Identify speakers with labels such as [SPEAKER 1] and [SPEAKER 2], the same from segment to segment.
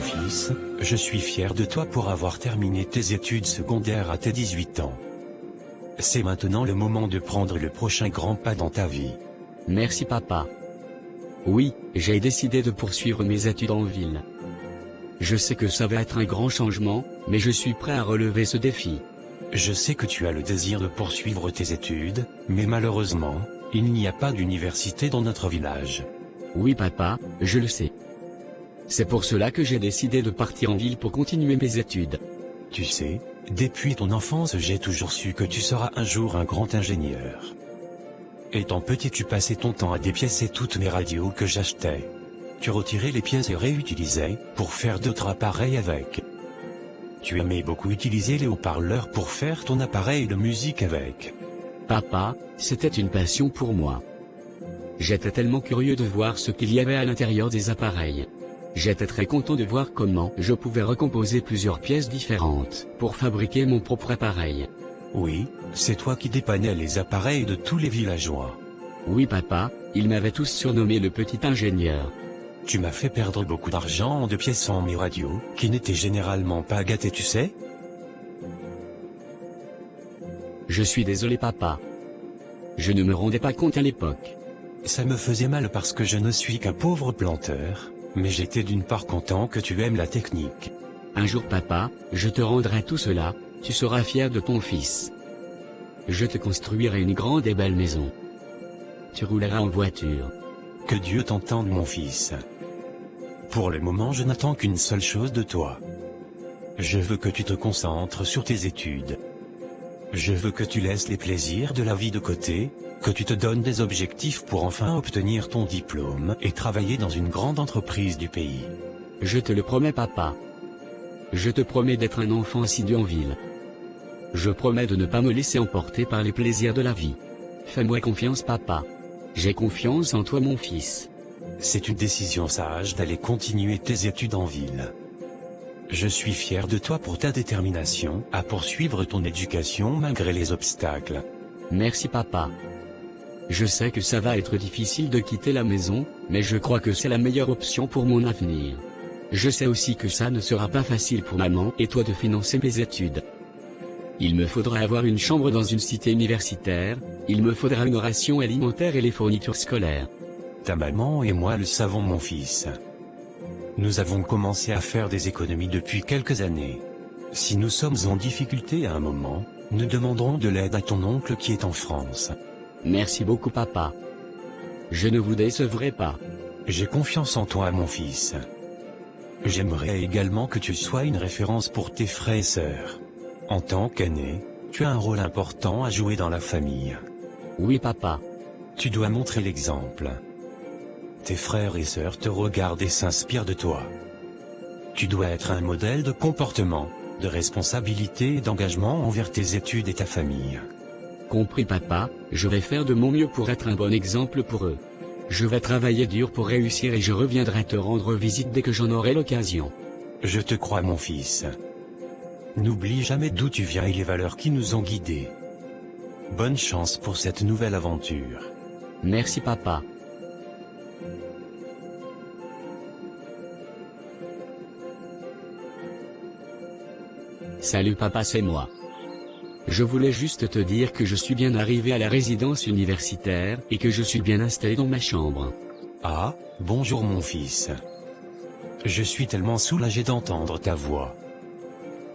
[SPEAKER 1] mon fils, je suis fier de toi pour avoir terminé tes études secondaires à tes 18 ans. C'est maintenant le moment de prendre le prochain grand pas dans ta vie.
[SPEAKER 2] Merci papa. Oui, j'ai décidé de poursuivre mes études en ville. Je sais que ça va être un grand changement, mais je suis prêt à relever ce défi.
[SPEAKER 1] Je sais que tu as le désir de poursuivre tes études, mais malheureusement, il n'y a pas d'université dans notre village.
[SPEAKER 2] Oui papa, je le sais. C'est pour cela que j'ai décidé de partir en ville pour continuer mes études.
[SPEAKER 1] Tu sais, depuis ton enfance j'ai toujours su que tu seras un jour un grand ingénieur. Étant petit tu passais ton temps à dépiécer toutes mes radios que j'achetais. Tu retirais les pièces et réutilisais, pour faire d'autres appareils avec. Tu aimais beaucoup utiliser les haut-parleurs pour faire ton appareil de musique avec.
[SPEAKER 2] Papa, c'était une passion pour moi. J'étais tellement curieux de voir ce qu'il y avait à l'intérieur des appareils. J'étais très content de voir comment je pouvais recomposer plusieurs pièces différentes, pour fabriquer mon propre appareil.
[SPEAKER 1] Oui, c'est toi qui dépannais les appareils de tous les villageois.
[SPEAKER 2] Oui papa, ils m'avaient tous surnommé le petit ingénieur.
[SPEAKER 1] Tu m'as fait perdre beaucoup d'argent en dépiéçant mes radios, qui n'étaient généralement pas gâtées tu sais.
[SPEAKER 2] Je suis désolé papa. Je ne me rendais pas compte à l'époque.
[SPEAKER 1] Ça me faisait mal parce que je ne suis qu'un pauvre planteur, mais j'étais d'une part content que tu aimes la technique.
[SPEAKER 2] Un jour papa, je te rendrai tout cela, tu seras fier de ton fils. Je te construirai une grande et belle maison. Tu rouleras en voiture.
[SPEAKER 1] Que Dieu t'entende mon fils. Pour le moment je n'attends qu'une seule chose de toi. Je veux que tu te concentres sur tes études. Je veux que tu laisses les plaisirs de la vie de côté, que tu te donnes des objectifs pour enfin obtenir ton diplôme et travailler dans une grande entreprise du pays.
[SPEAKER 2] Je te le promets papa. Je te promets d'être un enfant assidu en ville. Je promets de ne pas me laisser emporter par les plaisirs de la vie. Fais-moi confiance papa. J'ai confiance en toi mon fils.
[SPEAKER 1] C'est une décision sage d'aller continuer tes études en ville. Je suis fier de toi pour ta détermination à poursuivre ton éducation malgré les obstacles.
[SPEAKER 2] Merci papa. Je sais que ça va être difficile de quitter la maison, mais je crois que c'est la meilleure option pour mon avenir. Je sais aussi que ça ne sera pas facile pour maman et toi de financer mes études. Il me faudra avoir une chambre dans une cité universitaire, il me faudra une ration alimentaire et les fournitures scolaires.
[SPEAKER 1] Ta maman et moi le savons mon fils. Nous avons commencé à faire des économies depuis quelques années. Si nous sommes en difficulté à un moment, nous demanderons de l'aide à ton oncle qui est en France.
[SPEAKER 2] Merci beaucoup papa. Je ne vous décevrai pas.
[SPEAKER 1] J'ai confiance en toi mon fils. J'aimerais également que tu sois une référence pour tes frères et sœurs. En tant qu'aîné, tu as un rôle important à jouer dans la famille.
[SPEAKER 2] Oui papa.
[SPEAKER 1] Tu dois montrer l'exemple. Tes frères et sœurs te regardent et s'inspirent de toi. Tu dois être un modèle de comportement, de responsabilité et d'engagement envers tes études et ta famille.
[SPEAKER 2] Compris papa, je vais faire de mon mieux pour être un bon exemple pour eux. Je vais travailler dur pour réussir et je reviendrai te rendre visite dès que j'en aurai l'occasion.
[SPEAKER 1] Je te crois mon fils. N'oublie jamais d'où tu viens et les valeurs qui nous ont guidés. Bonne chance pour cette nouvelle aventure.
[SPEAKER 2] Merci papa. Salut papa, c'est moi. Je voulais juste te dire que je suis bien arrivé à la résidence universitaire et que je suis bien installé dans ma chambre.
[SPEAKER 1] Ah, bonjour mon fils. Je suis tellement soulagé d'entendre ta voix.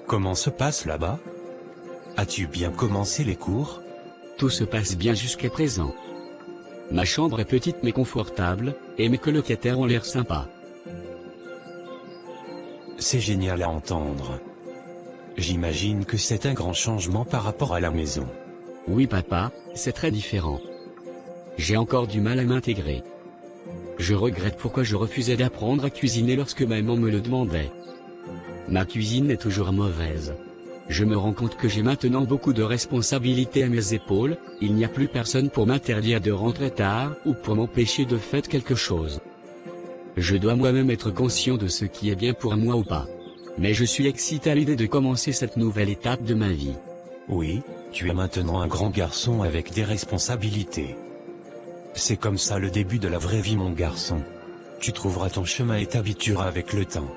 [SPEAKER 1] Comment se passe là-bas? As-tu bien commencé les cours?
[SPEAKER 2] Tout se passe bien jusqu'à présent. Ma chambre est petite mais confortable, et mes colocataires ont l'air sympas.
[SPEAKER 1] C'est génial à entendre. J'imagine que c'est un grand changement par rapport à la maison.
[SPEAKER 2] Oui papa, c'est très différent. J'ai encore du mal à m'intégrer. Je regrette pourquoi je refusais d'apprendre à cuisiner lorsque maman me le demandait. Ma cuisine est toujours mauvaise. Je me rends compte que j'ai maintenant beaucoup de responsabilités à mes épaules, il n'y a plus personne pour m'interdire de rentrer tard ou pour m'empêcher de faire quelque chose. Je dois moi-même être conscient de ce qui est bien pour moi ou pas. Mais je suis excité à l'idée de commencer cette nouvelle étape de ma vie.
[SPEAKER 1] Oui, tu es maintenant un grand garçon avec des responsabilités. C'est comme ça le début de la vraie vie mon garçon. Tu trouveras ton chemin et t'habitueras avec le temps.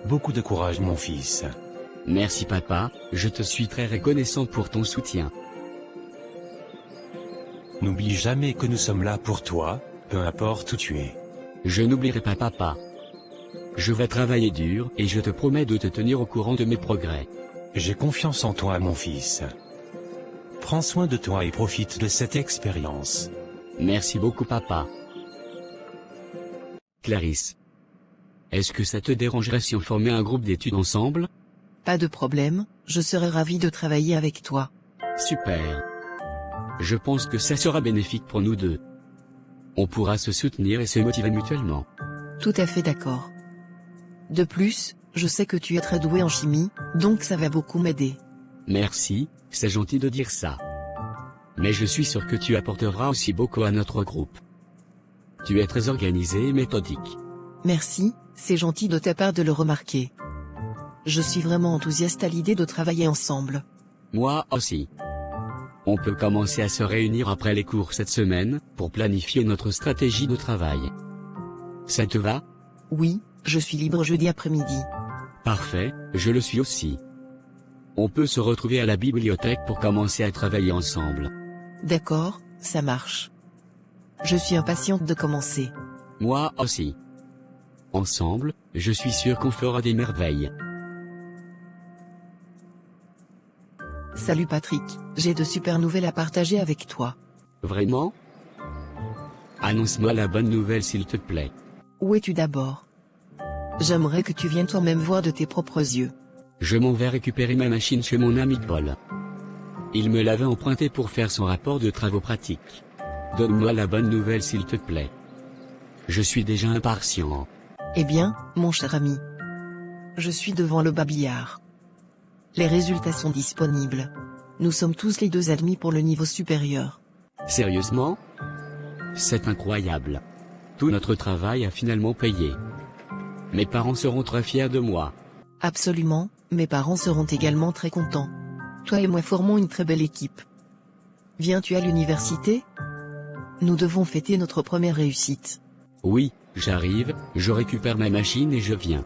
[SPEAKER 1] Beaucoup de courage mon fils.
[SPEAKER 2] Merci papa, je te suis très reconnaissant pour ton soutien.
[SPEAKER 1] N'oublie jamais que nous sommes là pour toi, peu importe où tu es.
[SPEAKER 2] Je n'oublierai pas papa. Je vais travailler dur et je te promets de te tenir au courant de mes progrès.
[SPEAKER 1] J'ai confiance en toi mon fils. Prends soin de toi et profite de cette expérience.
[SPEAKER 2] Merci beaucoup papa. Clarisse. Est-ce que ça te dérangerait si on formait un groupe d'études ensemble?
[SPEAKER 3] Pas de problème, je serai ravi de travailler avec toi.
[SPEAKER 2] Super. Je pense que ça sera bénéfique pour nous deux. On pourra se soutenir et se motiver mutuellement.
[SPEAKER 3] Tout à fait d'accord. De plus, je sais que tu es très doué en chimie, donc ça va beaucoup m'aider.
[SPEAKER 2] Merci, c'est gentil de dire ça. Mais je suis sûr que tu apporteras aussi beaucoup à notre groupe. Tu es très organisé et méthodique.
[SPEAKER 3] Merci, c'est gentil de ta part de le remarquer. Je suis vraiment enthousiaste à l'idée de travailler ensemble.
[SPEAKER 2] Moi aussi. On peut commencer à se réunir après les cours cette semaine, pour planifier notre stratégie de travail. Ça te va?
[SPEAKER 3] Oui, je suis libre jeudi après-midi.
[SPEAKER 2] Parfait, je le suis aussi. On peut se retrouver à la bibliothèque pour commencer à travailler ensemble.
[SPEAKER 3] D'accord, ça marche. Je suis impatiente de commencer.
[SPEAKER 2] Moi aussi. Ensemble, je suis sûr qu'on fera des merveilles.
[SPEAKER 3] Salut Patrick, j'ai de super nouvelles à partager avec toi.
[SPEAKER 2] Vraiment? Annonce-moi la bonne nouvelle s'il te plaît.
[SPEAKER 3] Où es-tu d'abord? J'aimerais que tu viennes toi-même voir de tes propres yeux.
[SPEAKER 2] Je m'en vais récupérer ma machine chez mon ami Paul. Il me l'avait empruntée pour faire son rapport de travaux pratiques. Donne-moi la bonne nouvelle s'il te plaît. Je suis déjà impatient.
[SPEAKER 3] Eh bien, mon cher ami. Je suis devant le babillard. Les résultats sont disponibles. Nous sommes tous les deux admis pour le niveau supérieur.
[SPEAKER 2] Sérieusement? C'est incroyable. Tout notre travail a finalement payé. Mes parents seront très fiers de moi.
[SPEAKER 3] Absolument, mes parents seront également très contents. Toi et moi formons une très belle équipe. Viens-tu à l'université? Nous devons fêter notre première réussite.
[SPEAKER 2] Oui, j'arrive, je récupère ma machine et je viens.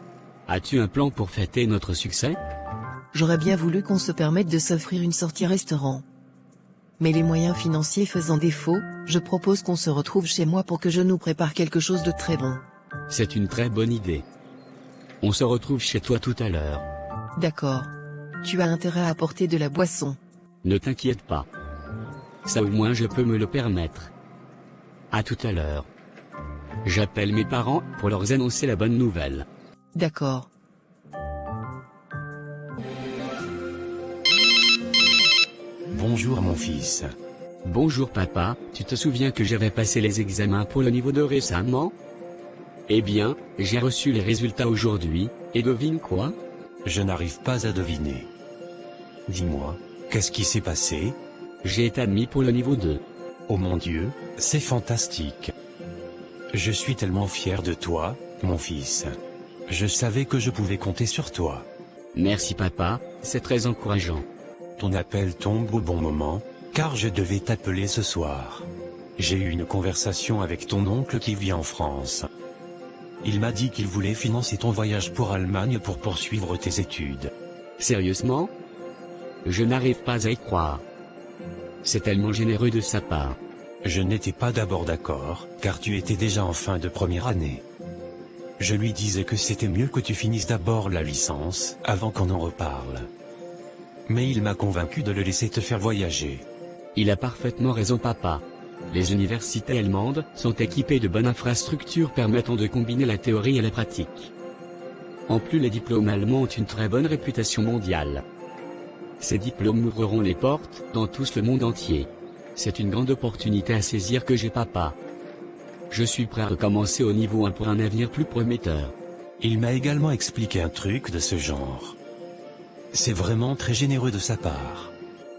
[SPEAKER 2] As-tu un plan pour fêter notre succès?
[SPEAKER 3] J'aurais bien voulu qu'on se permette de s'offrir une sortie restaurant. Mais les moyens financiers faisant défaut, je propose qu'on se retrouve chez moi pour que je nous prépare quelque chose de très bon.
[SPEAKER 2] C'est une très bonne idée. On se retrouve chez toi tout à l'heure.
[SPEAKER 3] D'accord. Tu as intérêt à apporter de la boisson.
[SPEAKER 2] Ne t'inquiète pas. Ça au moins je peux me le permettre. À tout à l'heure. J'appelle mes parents pour leur annoncer la bonne nouvelle.
[SPEAKER 3] D'accord.
[SPEAKER 1] Bonjour mon fils.
[SPEAKER 2] Bonjour papa, tu te souviens que j'avais passé les examens pour le niveau 2 récemment? Eh bien, j'ai reçu les résultats aujourd'hui, et devine quoi?
[SPEAKER 1] Je n'arrive pas à deviner. Dis-moi, qu'est-ce qui s'est passé?
[SPEAKER 2] J'ai été admis pour le niveau 2.
[SPEAKER 1] Oh mon Dieu, c'est fantastique. Je suis tellement fier de toi, mon fils. Je savais que je pouvais compter sur toi.
[SPEAKER 2] Merci papa, c'est très encourageant.
[SPEAKER 1] Ton appel tombe au bon moment, car je devais t'appeler ce soir. J'ai eu une conversation avec ton oncle qui vit en France. Il m'a dit qu'il voulait financer ton voyage pour Allemagne pour poursuivre tes études.
[SPEAKER 2] Sérieusement? Je n'arrive pas à y croire. C'est tellement généreux de sa part.
[SPEAKER 1] Je n'étais pas d'abord d'accord, car tu étais déjà en fin de première année. Je lui disais que c'était mieux que tu finisses d'abord la licence, avant qu'on en reparle. Mais il m'a convaincu de le laisser te faire voyager.
[SPEAKER 2] Il a parfaitement raison papa. Les universités allemandes sont équipées de bonnes infrastructures permettant de combiner la théorie et la pratique. En plus, les diplômes allemands ont une très bonne réputation mondiale. Ces diplômes m'ouvriront les portes dans tout le monde entier. C'est une grande opportunité à saisir que j'ai papa. Je suis prêt à recommencer au niveau 1 pour un avenir plus prometteur.
[SPEAKER 1] Il m'a également expliqué un truc de ce genre. C'est vraiment très généreux de sa part.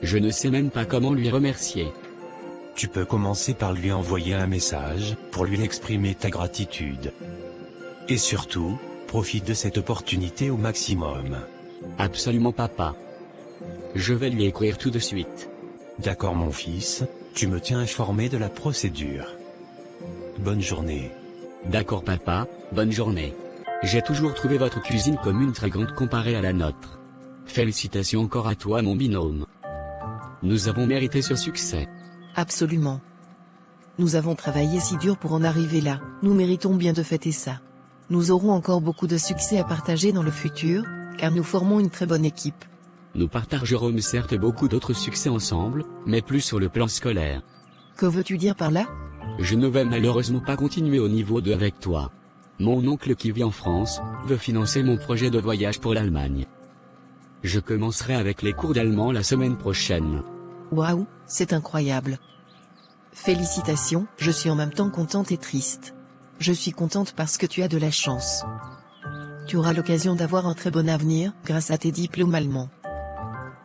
[SPEAKER 2] Je ne sais même pas comment lui remercier.
[SPEAKER 1] Tu peux commencer par lui envoyer un message, pour lui exprimer ta gratitude. Et surtout, profite de cette opportunité au maximum.
[SPEAKER 2] Absolument papa. Je vais lui écrire tout de suite.
[SPEAKER 1] D'accord mon fils, tu me tiens informé de la procédure. Bonne journée.
[SPEAKER 2] D'accord papa, bonne journée. J'ai toujours trouvé votre cuisine comme une très grande comparée à la nôtre. Félicitations encore à toi mon binôme. Nous avons mérité ce succès.
[SPEAKER 3] Absolument. Nous avons travaillé si dur pour en arriver là, nous méritons bien de fêter ça. Nous aurons encore beaucoup de succès à partager dans le futur, car nous formons une très bonne équipe.
[SPEAKER 2] Nous partagerons certes beaucoup d'autres succès ensemble, mais plus sur le plan scolaire.
[SPEAKER 3] Que veux-tu dire par là?
[SPEAKER 2] Je ne vais malheureusement pas continuer au niveau 2 avec toi. Mon oncle qui vit en France, veut financer mon projet de voyage pour l'Allemagne. Je commencerai avec les cours d'allemand la semaine prochaine.
[SPEAKER 3] Waouh, c'est incroyable. Félicitations, je suis en même temps contente et triste. Je suis contente parce que tu as de la chance. Tu auras l'occasion d'avoir un très bon avenir, grâce à tes diplômes allemands.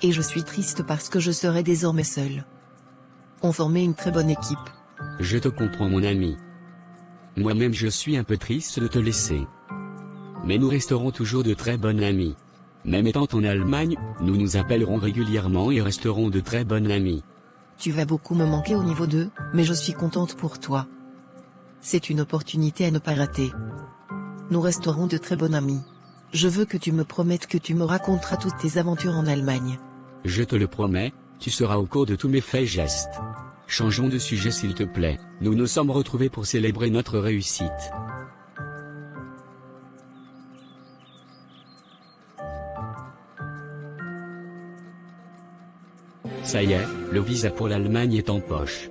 [SPEAKER 3] Et je suis triste parce que je serai désormais seule. On formait une très bonne équipe.
[SPEAKER 2] Je te comprends mon ami. Moi-même je suis un peu triste de te laisser. Mais nous resterons toujours de très bonnes amies. Même étant en Allemagne, nous nous appellerons régulièrement et resterons de très bonnes amies.
[SPEAKER 3] Tu vas beaucoup me manquer au niveau 2, mais je suis contente pour toi. C'est une opportunité à ne pas rater. Nous resterons de très bonnes amies. Je veux que tu me promettes que tu me raconteras toutes tes aventures en Allemagne.
[SPEAKER 2] Je te le promets, tu seras au cours de tous mes faits et gestes. Changeons de sujet s'il te plaît, nous nous sommes retrouvés pour célébrer notre réussite. Ça y est, le visa pour l'Allemagne est en poche.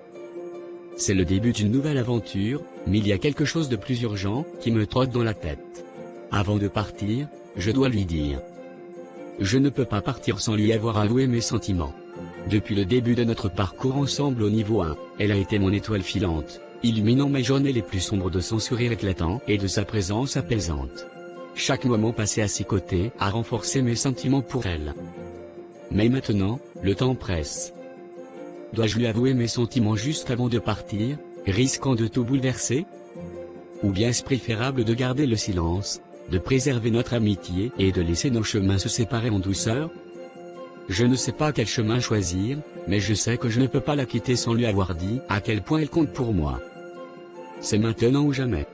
[SPEAKER 2] C'est le début d'une nouvelle aventure, mais il y a quelque chose de plus urgent, qui me trotte dans la tête. Avant de partir, je dois lui dire. Je ne peux pas partir sans lui avoir avoué mes sentiments. Depuis le début de notre parcours ensemble au niveau 1, elle a été mon étoile filante, illuminant mes journées les plus sombres de son sourire éclatant et de sa présence apaisante. Chaque moment passé à ses côtés a renforcé mes sentiments pour elle. Mais maintenant, le temps presse. Dois-je lui avouer mes sentiments juste avant de partir, risquant de tout bouleverser? Ou bien est-ce préférable de garder le silence, de préserver notre amitié et de laisser nos chemins se séparer en douceur? Je ne sais pas quel chemin choisir, mais je sais que je ne peux pas la quitter sans lui avoir dit à quel point elle compte pour moi. C'est maintenant ou jamais.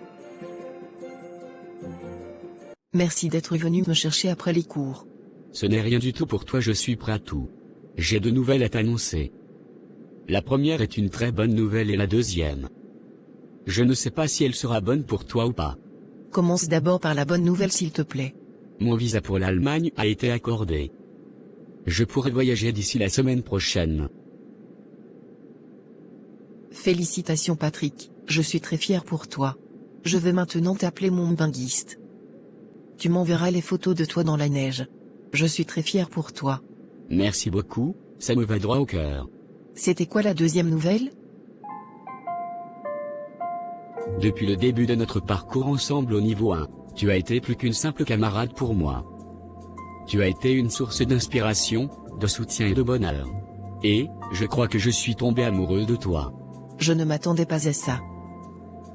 [SPEAKER 3] Merci d'être venu me chercher après les cours.
[SPEAKER 2] Ce n'est rien du tout pour toi, je suis prêt à tout. J'ai 2 nouvelles à t'annoncer. La première est une très bonne nouvelle et la deuxième. Je ne sais pas si elle sera bonne pour toi ou pas.
[SPEAKER 3] Commence d'abord par la bonne nouvelle s'il te plaît.
[SPEAKER 2] Mon visa pour l'Allemagne a été accordé. Je pourrai voyager d'ici la semaine prochaine.
[SPEAKER 3] Félicitations Patrick, je suis très fière pour toi. Je vais maintenant t'appeler mon binguiste. Tu m'enverras les photos de toi dans la neige. Je suis très fière pour toi.
[SPEAKER 2] Merci beaucoup, ça me va droit au cœur.
[SPEAKER 3] C'était quoi la deuxième nouvelle?
[SPEAKER 2] Depuis le début de notre parcours ensemble au niveau 1, tu as été plus qu'une simple camarade pour moi. Tu as été une source d'inspiration, de soutien et de bonheur. Et, je crois que je suis tombé amoureux de toi.
[SPEAKER 3] Je ne m'attendais pas à ça.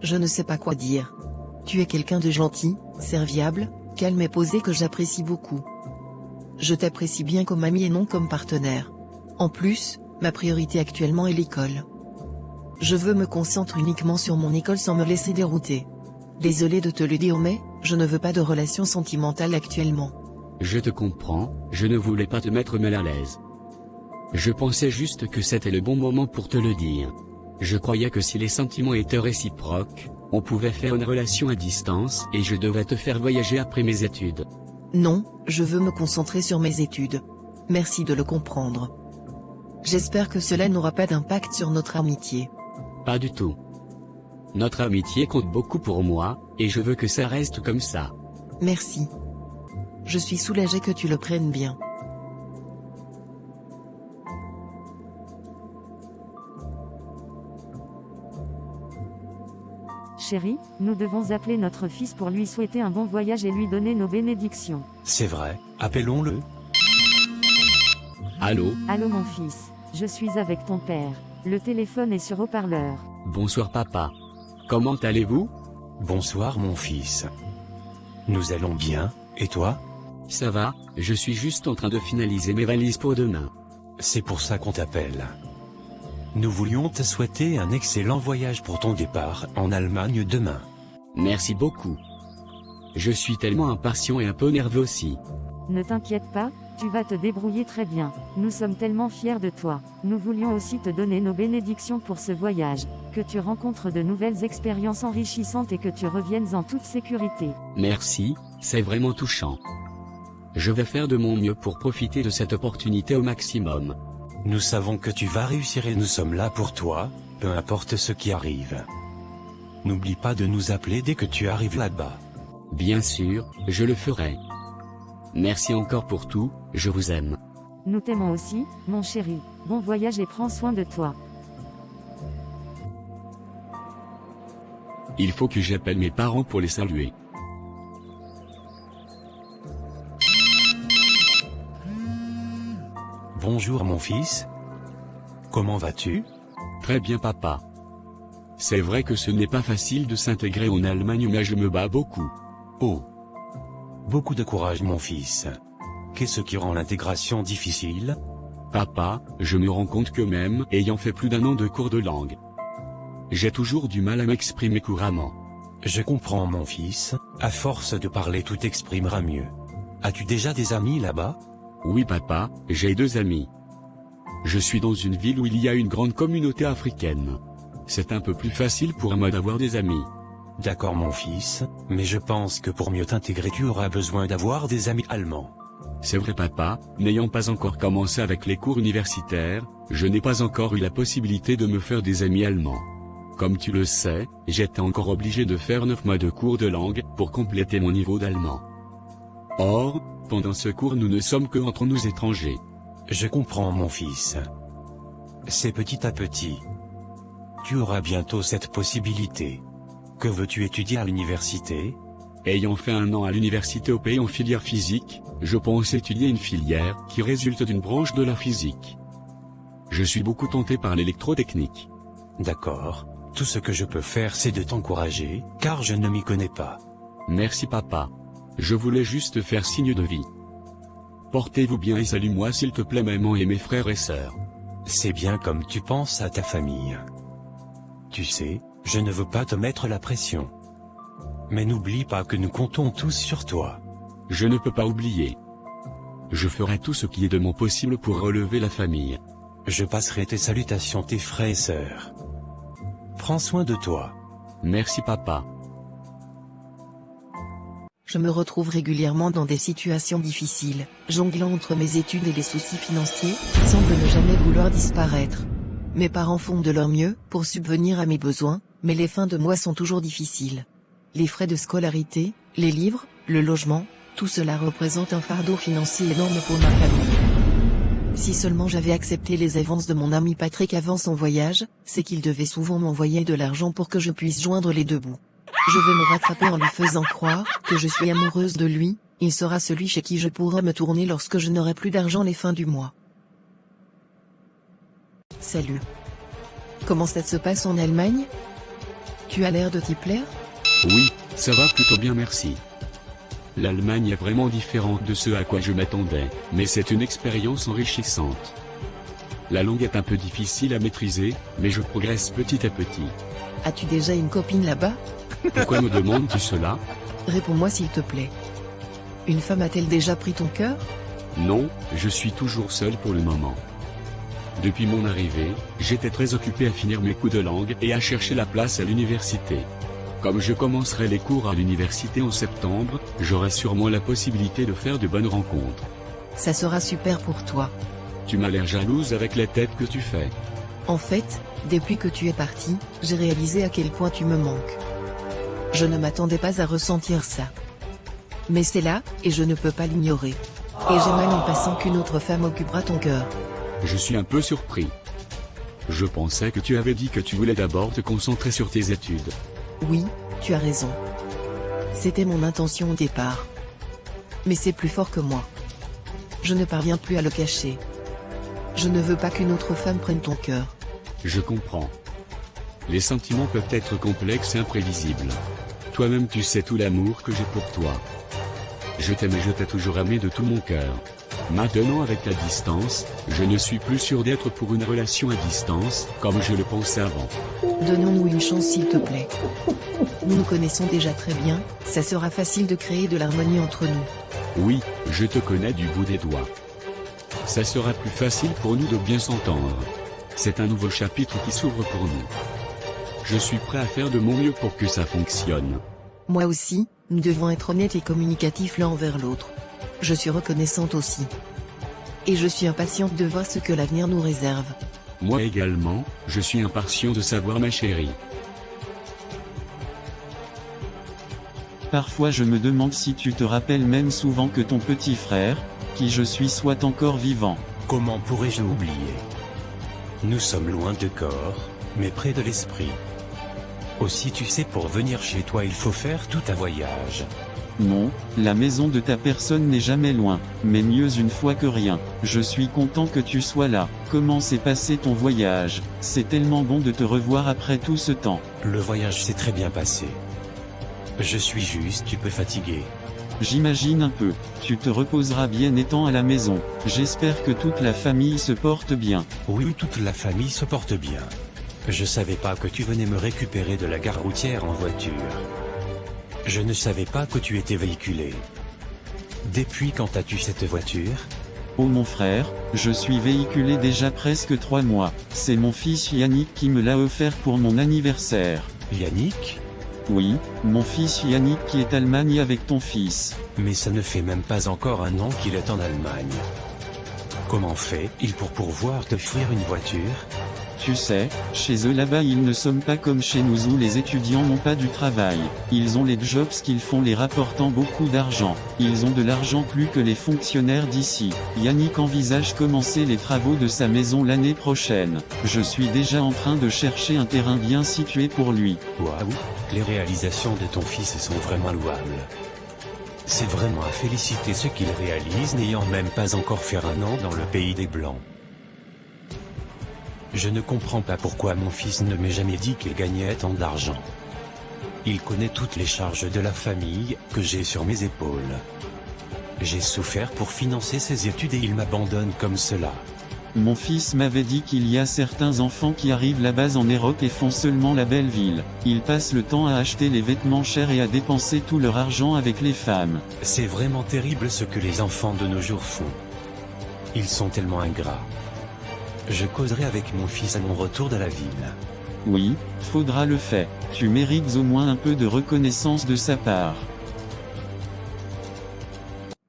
[SPEAKER 3] Je ne sais pas quoi dire. Tu es quelqu'un de gentil, serviable, calme et posé que j'apprécie beaucoup. Je t'apprécie bien comme ami et non comme partenaire. En plus, ma priorité actuellement est l'école. Je veux me concentrer uniquement sur mon école sans me laisser dérouter. Désolé de te le dire mais, je ne veux pas de relation sentimentale actuellement.
[SPEAKER 2] Je te comprends, je ne voulais pas te mettre mal à l'aise. Je pensais juste que c'était le bon moment pour te le dire. Je croyais que si les sentiments étaient réciproques, on pouvait faire une relation à distance et je devais te faire voyager après mes études.
[SPEAKER 3] Non, je veux me concentrer sur mes études. Merci de le comprendre. J'espère que cela n'aura pas d'impact sur notre amitié.
[SPEAKER 2] Pas du tout. Notre amitié compte beaucoup pour moi, et je veux que ça reste comme ça.
[SPEAKER 3] Merci. Je suis soulagée que tu le prennes bien.
[SPEAKER 4] Chérie, nous devons appeler notre fils pour lui souhaiter un bon voyage et lui donner nos bénédictions.
[SPEAKER 1] C'est vrai, appelons-le.
[SPEAKER 2] Allô?
[SPEAKER 4] Allô mon fils, je suis avec ton père. Le téléphone est sur haut-parleur.
[SPEAKER 2] Bonsoir papa. Comment allez-vous?
[SPEAKER 1] Bonsoir mon fils. Nous allons bien, et toi?
[SPEAKER 2] Ça va, je suis juste en train de finaliser mes valises pour demain.
[SPEAKER 1] C'est pour ça qu'on t'appelle. Nous voulions te souhaiter un excellent voyage pour ton départ en Allemagne demain.
[SPEAKER 2] Merci beaucoup. Je suis tellement impatient et un peu nerveux aussi.
[SPEAKER 4] Ne t'inquiète pas, tu vas te débrouiller très bien. Nous sommes tellement fiers de toi. Nous voulions aussi te donner nos bénédictions pour ce voyage. Que tu rencontres de nouvelles expériences enrichissantes et que tu reviennes en toute sécurité.
[SPEAKER 2] Merci, c'est vraiment touchant. Je vais faire de mon mieux pour profiter de cette opportunité au maximum.
[SPEAKER 1] Nous savons que tu vas réussir et nous sommes là pour toi, peu importe ce qui arrive. N'oublie pas de nous appeler dès que tu arrives là-bas.
[SPEAKER 2] Bien sûr, je le ferai. Merci encore pour tout, je vous aime.
[SPEAKER 4] Nous t'aimons aussi, mon chéri. Bon voyage et prends soin de toi.
[SPEAKER 2] Il faut que j'appelle mes parents pour les saluer.
[SPEAKER 1] Bonjour mon fils. Comment vas-tu?
[SPEAKER 2] Très bien papa. C'est vrai que ce n'est pas facile de s'intégrer en Allemagne mais je me bats beaucoup.
[SPEAKER 1] Oh. Beaucoup de courage mon fils. Qu'est-ce qui rend l'intégration difficile?
[SPEAKER 2] Papa, je me rends compte que même ayant fait plus d'1 an de cours de langue, j'ai toujours du mal à m'exprimer couramment.
[SPEAKER 1] Je comprends mon fils, à force de parler tout t'exprimera mieux. As-tu déjà des amis là-bas?
[SPEAKER 2] Oui papa, j'ai 2 amis. Je suis dans une ville où il y a une grande communauté africaine. C'est un peu plus facile pour moi d'avoir des amis.
[SPEAKER 1] D'accord mon fils, mais je pense que pour mieux t'intégrer tu auras besoin d'avoir des amis allemands.
[SPEAKER 2] C'est vrai papa, n'ayant pas encore commencé avec les cours universitaires, je n'ai pas encore eu la possibilité de me faire des amis allemands. Comme tu le sais, j'étais encore obligé de faire 9 mois de cours de langue pour compléter mon niveau d'allemand. Or, pendant ce cours nous ne sommes que entre nous étrangers.
[SPEAKER 1] Je comprends mon fils. C'est petit à petit. Tu auras bientôt cette possibilité. Que veux-tu étudier à l'université?
[SPEAKER 2] Ayant fait 1 an à l'université au pays en filière physique, je pense étudier une filière qui résulte d'une branche de la physique. Je suis beaucoup tenté par l'électrotechnique.
[SPEAKER 1] D'accord. Tout ce que je peux faire c'est de t'encourager, car je ne m'y connais pas.
[SPEAKER 2] Merci papa. Je voulais juste faire signe de vie. Portez-vous bien et salue-moi s'il te plaît maman et mes frères et sœurs.
[SPEAKER 1] C'est bien comme tu penses à ta famille. Tu sais, je ne veux pas te mettre la pression. Mais n'oublie pas que nous comptons tous sur toi.
[SPEAKER 2] Je ne peux pas oublier. Je ferai tout ce qui est de mon possible pour relever la famille.
[SPEAKER 1] Je passerai tes salutations tes frères et sœurs. Prends soin de toi.
[SPEAKER 2] Merci papa.
[SPEAKER 3] Je me retrouve régulièrement dans des situations difficiles, jonglant entre mes études et les soucis financiers, qui semblent ne jamais vouloir disparaître. Mes parents font de leur mieux pour subvenir à mes besoins, mais les fins de mois sont toujours difficiles. Les frais de scolarité, les livres, le logement, tout cela représente un fardeau financier énorme pour ma famille. Si seulement j'avais accepté les avances de mon ami Patrick avant son voyage, c'est qu'il devait souvent m'envoyer de l'argent pour que je puisse joindre les 2 bouts. Je vais me rattraper en lui faisant croire que je suis amoureuse de lui, il sera celui chez qui je pourrai me tourner lorsque je n'aurai plus d'argent les fins du mois. Salut. Comment ça se passe en Allemagne? Tu as l'air de t'y plaire?
[SPEAKER 2] Oui, ça va plutôt bien merci. L'Allemagne est vraiment différente de ce à quoi je m'attendais, mais c'est une expérience enrichissante. La langue est un peu difficile à maîtriser, mais je progresse petit à petit.
[SPEAKER 3] As-tu déjà une copine là-bas?
[SPEAKER 2] Pourquoi me demandes-tu cela?
[SPEAKER 3] Réponds-moi s'il te plaît. Une femme a-t-elle déjà pris ton cœur?
[SPEAKER 2] Non, je suis toujours seul pour le moment. Depuis mon arrivée, j'étais très occupé à finir mes cours de langue et à chercher la place à l'université. Comme je commencerai les cours à l'université en septembre, j'aurai sûrement la possibilité de faire de bonnes rencontres.
[SPEAKER 3] Ça sera super pour toi.
[SPEAKER 2] Tu m'as l'air jalouse avec les têtes que tu fais.
[SPEAKER 3] En fait, depuis que tu es parti, j'ai réalisé à quel point tu me manques. Je ne m'attendais pas à ressentir ça. Mais c'est là, et je ne peux pas l'ignorer. Et j'ai mal en passant qu'une autre femme occupera ton cœur.
[SPEAKER 2] Je suis un peu surpris. Je pensais que tu avais dit que tu voulais d'abord te concentrer sur tes études.
[SPEAKER 3] Oui, tu as raison. C'était mon intention au départ. Mais c'est plus fort que moi. Je ne parviens plus à le cacher. Je ne veux pas qu'une autre femme prenne ton cœur.
[SPEAKER 2] Je comprends. Les sentiments peuvent être complexes et imprévisibles. Toi-même tu sais tout l'amour que j'ai pour toi. Je t'aime et je t'ai toujours aimé de tout mon cœur. Maintenant avec la distance, je ne suis plus sûr d'être pour une relation à distance, comme je le pensais avant.
[SPEAKER 3] Donnons-nous une chance s'il te plaît. Nous nous connaissons déjà très bien, ça sera facile de créer de l'harmonie entre nous.
[SPEAKER 2] Oui, je te connais du bout des doigts. Ça sera plus facile pour nous de bien s'entendre. C'est un nouveau chapitre qui s'ouvre pour nous. Je suis prêt à faire de mon mieux pour que ça fonctionne.
[SPEAKER 3] Moi aussi, nous devons être honnêtes et communicatifs l'un envers l'autre. Je suis reconnaissante aussi. Et je suis impatiente de voir ce que l'avenir nous réserve.
[SPEAKER 2] Moi également, je suis impatient de savoir ma chérie.
[SPEAKER 5] Parfois je me demande si tu te rappelles même souvent que ton petit frère, qui je suis, soit encore vivant.
[SPEAKER 1] Comment pourrais-je oublier? Nous sommes loin de corps, mais près de l'esprit. Aussi tu sais, pour venir chez toi il faut faire tout un voyage.
[SPEAKER 5] Non, la maison de ta personne n'est jamais loin, mais mieux une fois que rien. Je suis content que tu sois là. Comment s'est passé ton voyage? C'est tellement bon de te revoir après tout ce temps.
[SPEAKER 1] Le voyage s'est très bien passé. Je suis juste un peu fatigué.
[SPEAKER 5] J'imagine un peu. Tu te reposeras bien étant à la maison. J'espère que toute la famille se porte bien.
[SPEAKER 1] Oui, toute la famille se porte bien. Je savais pas que tu venais me récupérer de la gare routière en voiture. Je ne savais pas que tu étais véhiculé. Depuis quand as-tu cette voiture?
[SPEAKER 5] Oh mon frère, je suis véhiculé déjà presque 3 mois. C'est mon fils Yannick qui me l'a offert pour mon anniversaire.
[SPEAKER 1] Yannick?
[SPEAKER 5] Oui, mon fils Yannick qui est Allemagne avec ton fils.
[SPEAKER 1] Mais ça ne fait même pas encore un an qu'il est en Allemagne. Comment fait-il pour pouvoir t'offrir une voiture?
[SPEAKER 5] Tu sais, chez eux là-bas ils ne sont pas comme chez nous où les étudiants n'ont pas du travail. Ils ont les jobs qu'ils font les rapportant beaucoup d'argent. Ils ont de l'argent plus que les fonctionnaires d'ici. Yannick envisage commencer les travaux de sa maison l'année prochaine. Je suis déjà en train de chercher un terrain bien situé pour lui.
[SPEAKER 1] Waouh, les réalisations de ton fils sont vraiment louables. C'est vraiment à féliciter ce qu'il réalise n'ayant même pas encore fait un an dans le pays des Blancs. Je ne comprends pas pourquoi mon fils ne m'a jamais dit qu'il gagnait tant d'argent. Il connaît toutes les charges de la famille que j'ai sur mes épaules. J'ai souffert pour financer ses études et il m'abandonne comme cela.
[SPEAKER 5] Mon fils m'avait dit qu'il y a certains enfants qui arrivent là-bas en Europe et font seulement la belle ville. Ils passent le temps à acheter les vêtements chers et à dépenser tout leur argent avec les femmes.
[SPEAKER 1] C'est vraiment terrible ce que les enfants de nos jours font. Ils sont tellement ingrats. Je causerai avec mon fils à mon retour de la ville.
[SPEAKER 5] Oui, faudra le faire. Tu mérites au moins un peu de reconnaissance de sa part.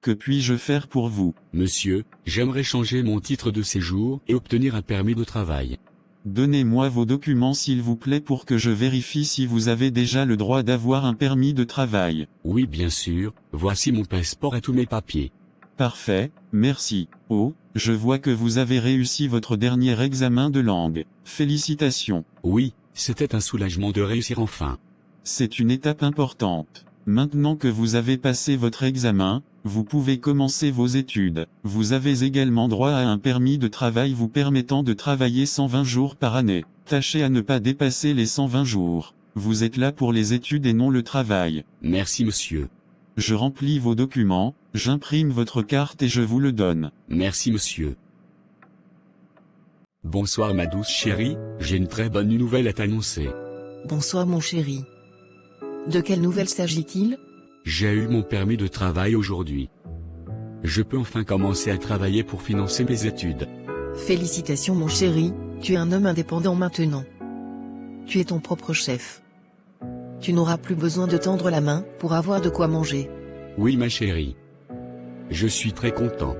[SPEAKER 5] Que puis-je faire pour vous?
[SPEAKER 2] Monsieur, j'aimerais changer mon titre de séjour et obtenir un permis de travail.
[SPEAKER 5] Donnez-moi vos documents s'il vous plaît pour que je vérifie si vous avez déjà le droit d'avoir un permis de travail.
[SPEAKER 2] Oui bien sûr, voici mon passeport et tous mes papiers.
[SPEAKER 5] Parfait, merci. Oh, je vois que vous avez réussi votre dernier examen de langue. Félicitations.
[SPEAKER 2] Oui, c'était un soulagement de réussir enfin.
[SPEAKER 5] C'est une étape importante. Maintenant que vous avez passé votre examen, vous pouvez commencer vos études. Vous avez également droit à un permis de travail vous permettant de travailler 120 jours par année. Tâchez à ne pas dépasser les 120 jours. Vous êtes là pour les études et non le travail.
[SPEAKER 2] Merci monsieur.
[SPEAKER 5] Je remplis vos documents, j'imprime votre carte et je vous le donne.
[SPEAKER 2] Merci monsieur. Bonsoir ma douce chérie, j'ai une très bonne nouvelle à t'annoncer.
[SPEAKER 3] Bonsoir mon chéri. De quelle nouvelle s'agit-il?
[SPEAKER 2] J'ai eu mon permis de travail aujourd'hui. Je peux enfin commencer à travailler pour financer mes études.
[SPEAKER 3] Félicitations mon chéri, tu es un homme indépendant maintenant. Tu es ton propre chef. Tu n'auras plus besoin de tendre la main pour avoir de quoi manger.
[SPEAKER 2] Oui ma chérie. Je suis très content.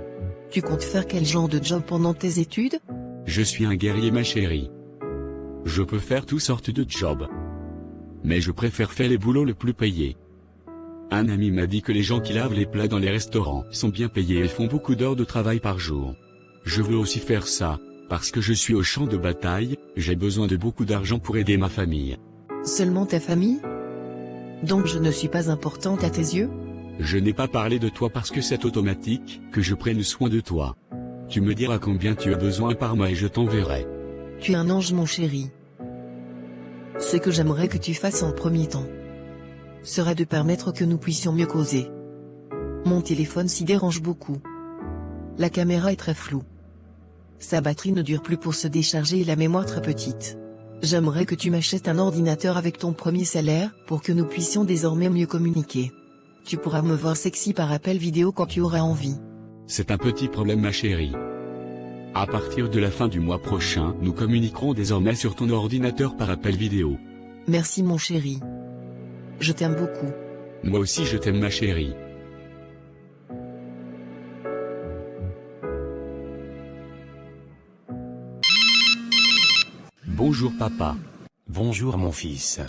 [SPEAKER 3] Tu comptes faire quel genre de job pendant tes études?
[SPEAKER 2] Je suis un guerrier ma chérie. Je peux faire toutes sortes de jobs. Mais je préfère faire les boulots les plus payés. Un ami m'a dit que les gens qui lavent les plats dans les restaurants sont bien payés et font beaucoup d'heures de travail par jour. Je veux aussi faire ça, parce que je suis au champ de bataille, j'ai besoin de beaucoup d'argent pour aider ma famille.
[SPEAKER 3] Seulement ta famille? Donc je ne suis pas importante à tes yeux?
[SPEAKER 2] Je n'ai pas parlé de toi parce que c'est automatique que je prenne soin de toi. Tu me diras combien tu as besoin par mois et je t'enverrai.
[SPEAKER 3] Tu es un ange mon chéri. Ce que j'aimerais que tu fasses en premier temps serait de permettre que nous puissions mieux causer. Mon téléphone s'y dérange beaucoup. La caméra est très floue. Sa batterie ne dure plus pour se décharger et la mémoire très petite. J'aimerais que tu m'achètes un ordinateur avec ton premier salaire, pour que nous puissions désormais mieux communiquer. Tu pourras me voir sexy par appel vidéo quand tu auras envie.
[SPEAKER 2] C'est un petit problème ma chérie. À partir de la fin du mois prochain, nous communiquerons désormais sur ton ordinateur par appel vidéo.
[SPEAKER 3] Merci mon chéri. Je t'aime beaucoup.
[SPEAKER 2] Moi aussi je t'aime ma chérie. Bonjour papa.
[SPEAKER 1] Bonjour mon fils.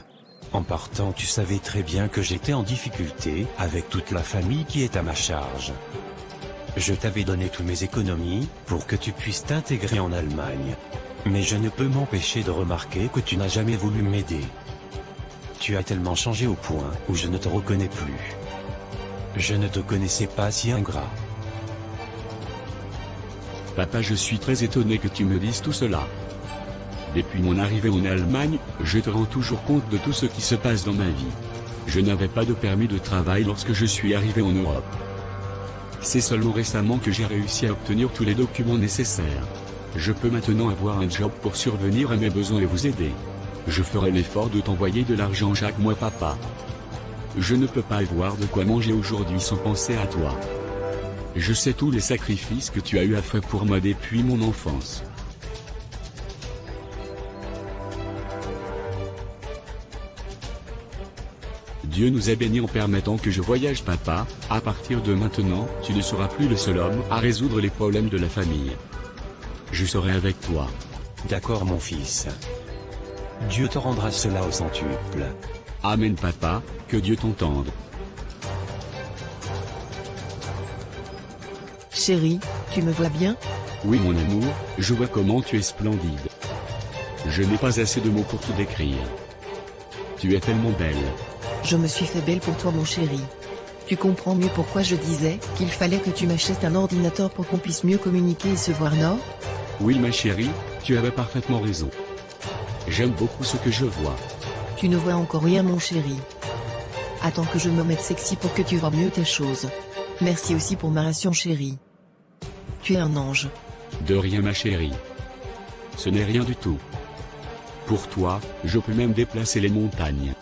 [SPEAKER 1] En partant, tu savais très bien que j'étais en difficulté avec toute la famille qui est à ma charge. Je t'avais donné tous mes économies pour que tu puisses t'intégrer en Allemagne. Mais je ne peux m'empêcher de remarquer que tu n'as jamais voulu m'aider. Tu as tellement changé au point où je ne te reconnais plus. Je ne te connaissais pas si ingrat.
[SPEAKER 2] Papa, je suis très étonné que tu me dises tout cela. Depuis mon arrivée en Allemagne, je te rends toujours compte de tout ce qui se passe dans ma vie. Je n'avais pas de permis de travail lorsque je suis arrivé en Europe. C'est seulement récemment que j'ai réussi à obtenir tous les documents nécessaires. Je peux maintenant avoir un job pour survenir à mes besoins et vous aider. Je ferai l'effort de t'envoyer de l'argent chaque mois papa. Je ne peux pas avoir de quoi manger aujourd'hui sans penser à toi. Je sais tous les sacrifices que tu as eu à faire pour moi depuis mon enfance. Dieu nous a bénis en permettant que je voyage papa. À partir de maintenant, tu ne seras plus le seul homme à résoudre les problèmes de la famille. Je serai avec toi.
[SPEAKER 1] D'accord mon fils. Dieu te rendra cela au centuple.
[SPEAKER 2] Amen papa, que Dieu t'entende.
[SPEAKER 3] Chérie, tu me vois bien?
[SPEAKER 2] Oui mon amour, je vois comment tu es splendide. Je n'ai pas assez de mots pour te décrire. Tu es tellement belle.
[SPEAKER 3] Je me suis fait belle pour toi mon chéri. Tu comprends mieux pourquoi je disais qu'il fallait que tu m'achètes un ordinateur pour qu'on puisse mieux communiquer et se voir, non?
[SPEAKER 2] Oui ma chérie, tu avais parfaitement raison. J'aime beaucoup ce que je vois.
[SPEAKER 3] Tu ne vois encore rien mon chéri. Attends que je me mette sexy pour que tu vois mieux tes choses. Merci aussi pour ma ration chérie. Tu es un ange.
[SPEAKER 2] De rien ma chérie. Ce n'est rien du tout. Pour toi, je peux même déplacer les montagnes.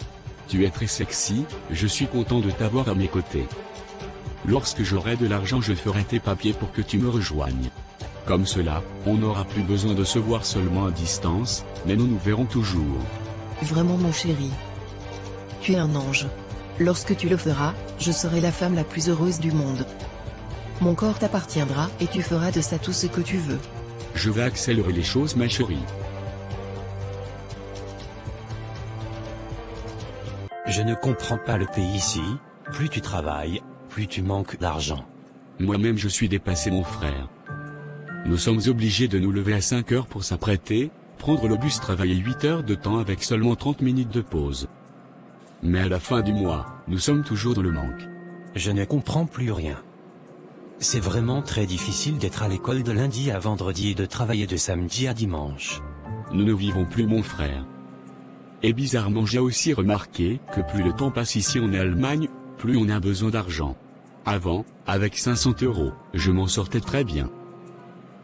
[SPEAKER 2] Tu es très sexy, je suis content de t'avoir à mes côtés. Lorsque j'aurai de l'argent je ferai tes papiers pour que tu me rejoignes. Comme cela, on n'aura plus besoin de se voir seulement à distance, mais nous nous verrons toujours.
[SPEAKER 3] Vraiment mon chéri. Tu es un ange. Lorsque tu le feras, je serai la femme la plus heureuse du monde. Mon corps t'appartiendra et tu feras de ça tout ce que tu veux.
[SPEAKER 2] Je vais accélérer les choses ma chérie.
[SPEAKER 1] Je ne comprends pas le pays ici, plus tu travailles, plus tu manques d'argent.
[SPEAKER 2] Moi-même je suis dépassé mon frère. Nous sommes obligés de nous lever à 5 heures pour s'apprêter, prendre le bus travailler 8 heures de temps avec seulement 30 minutes de pause. Mais à la fin du mois, nous sommes toujours dans le manque.
[SPEAKER 1] Je ne comprends plus rien. C'est vraiment très difficile d'être à l'école de lundi à vendredi et de travailler de samedi à dimanche.
[SPEAKER 2] Nous ne vivons plus mon frère. Et bizarrement j'ai aussi remarqué que plus le temps passe ici en Allemagne, plus on a besoin d'argent. Avant, avec 500 €, je m'en sortais très bien.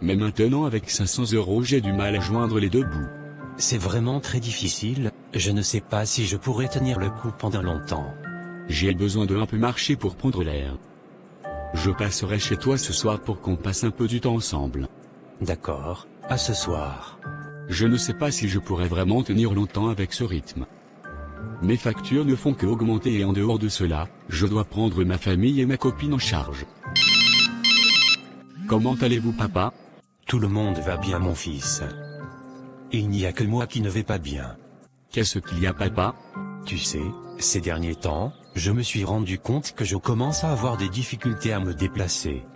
[SPEAKER 2] Mais maintenant avec 500 € j'ai du mal à joindre les deux bouts.
[SPEAKER 1] C'est vraiment très difficile, je ne sais pas si je pourrais tenir le coup pendant longtemps.
[SPEAKER 2] J'ai besoin de un peu marcher pour prendre l'air. Je passerai chez toi ce soir pour qu'on passe un peu du temps ensemble.
[SPEAKER 1] D'accord, à ce soir.
[SPEAKER 2] Je ne sais pas si je pourrais vraiment tenir longtemps avec ce rythme. Mes factures ne font que augmenter et en dehors de cela, je dois prendre ma famille et ma copine en charge. Comment allez-vous papa?
[SPEAKER 1] Tout le monde va bien mon fils. Il n'y a que moi qui ne vais pas bien.
[SPEAKER 2] Qu'est-ce qu'il y a papa?
[SPEAKER 1] Tu sais, ces derniers temps, je me suis rendu compte que je commence à avoir des difficultés à me déplacer.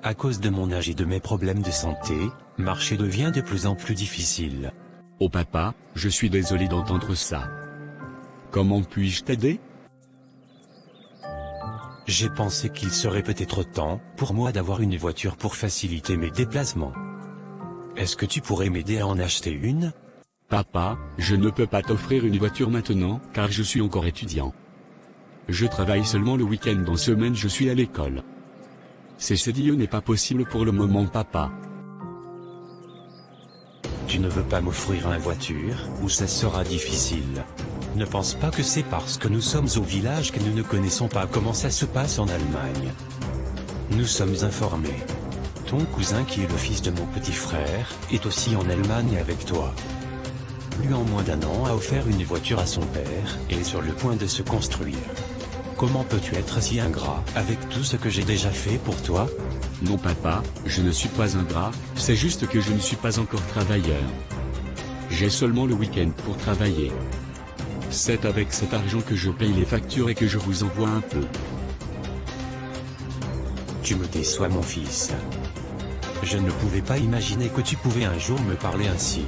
[SPEAKER 1] À cause de mon âge et de mes problèmes de santé, marcher devient de plus en plus difficile.
[SPEAKER 2] Oh papa, je suis désolé d'entendre ça. Comment puis-je t'aider?
[SPEAKER 1] J'ai pensé qu'il serait peut-être temps pour moi d'avoir une voiture pour faciliter mes déplacements. Est-ce que tu pourrais m'aider à en acheter une?
[SPEAKER 2] Papa, je ne peux pas t'offrir une voiture maintenant car je suis encore étudiant. Je travaille seulement le week-end, en semaine je suis à l'école. C'est CDIE n'est pas possible pour le moment papa.
[SPEAKER 1] Tu ne veux pas m'offrir une voiture, ou ça sera difficile. Ne pense pas que c'est parce que nous sommes au village que nous ne connaissons pas comment ça se passe en Allemagne. Nous sommes informés. Ton cousin qui est le fils de mon petit frère, est aussi en Allemagne avec toi. Lui en moins d'1 an a offert une voiture à son père, et est sur le point de se construire. Comment peux-tu être si ingrat, avec tout ce que j'ai déjà fait pour toi?
[SPEAKER 2] Non papa, je ne suis pas ingrat, c'est juste que je ne suis pas encore travailleur. J'ai seulement le week-end pour travailler. C'est avec cet argent que je paye les factures et que je vous envoie un peu.
[SPEAKER 1] Tu me déçois mon fils. Je ne pouvais pas imaginer que tu pouvais un jour me parler ainsi.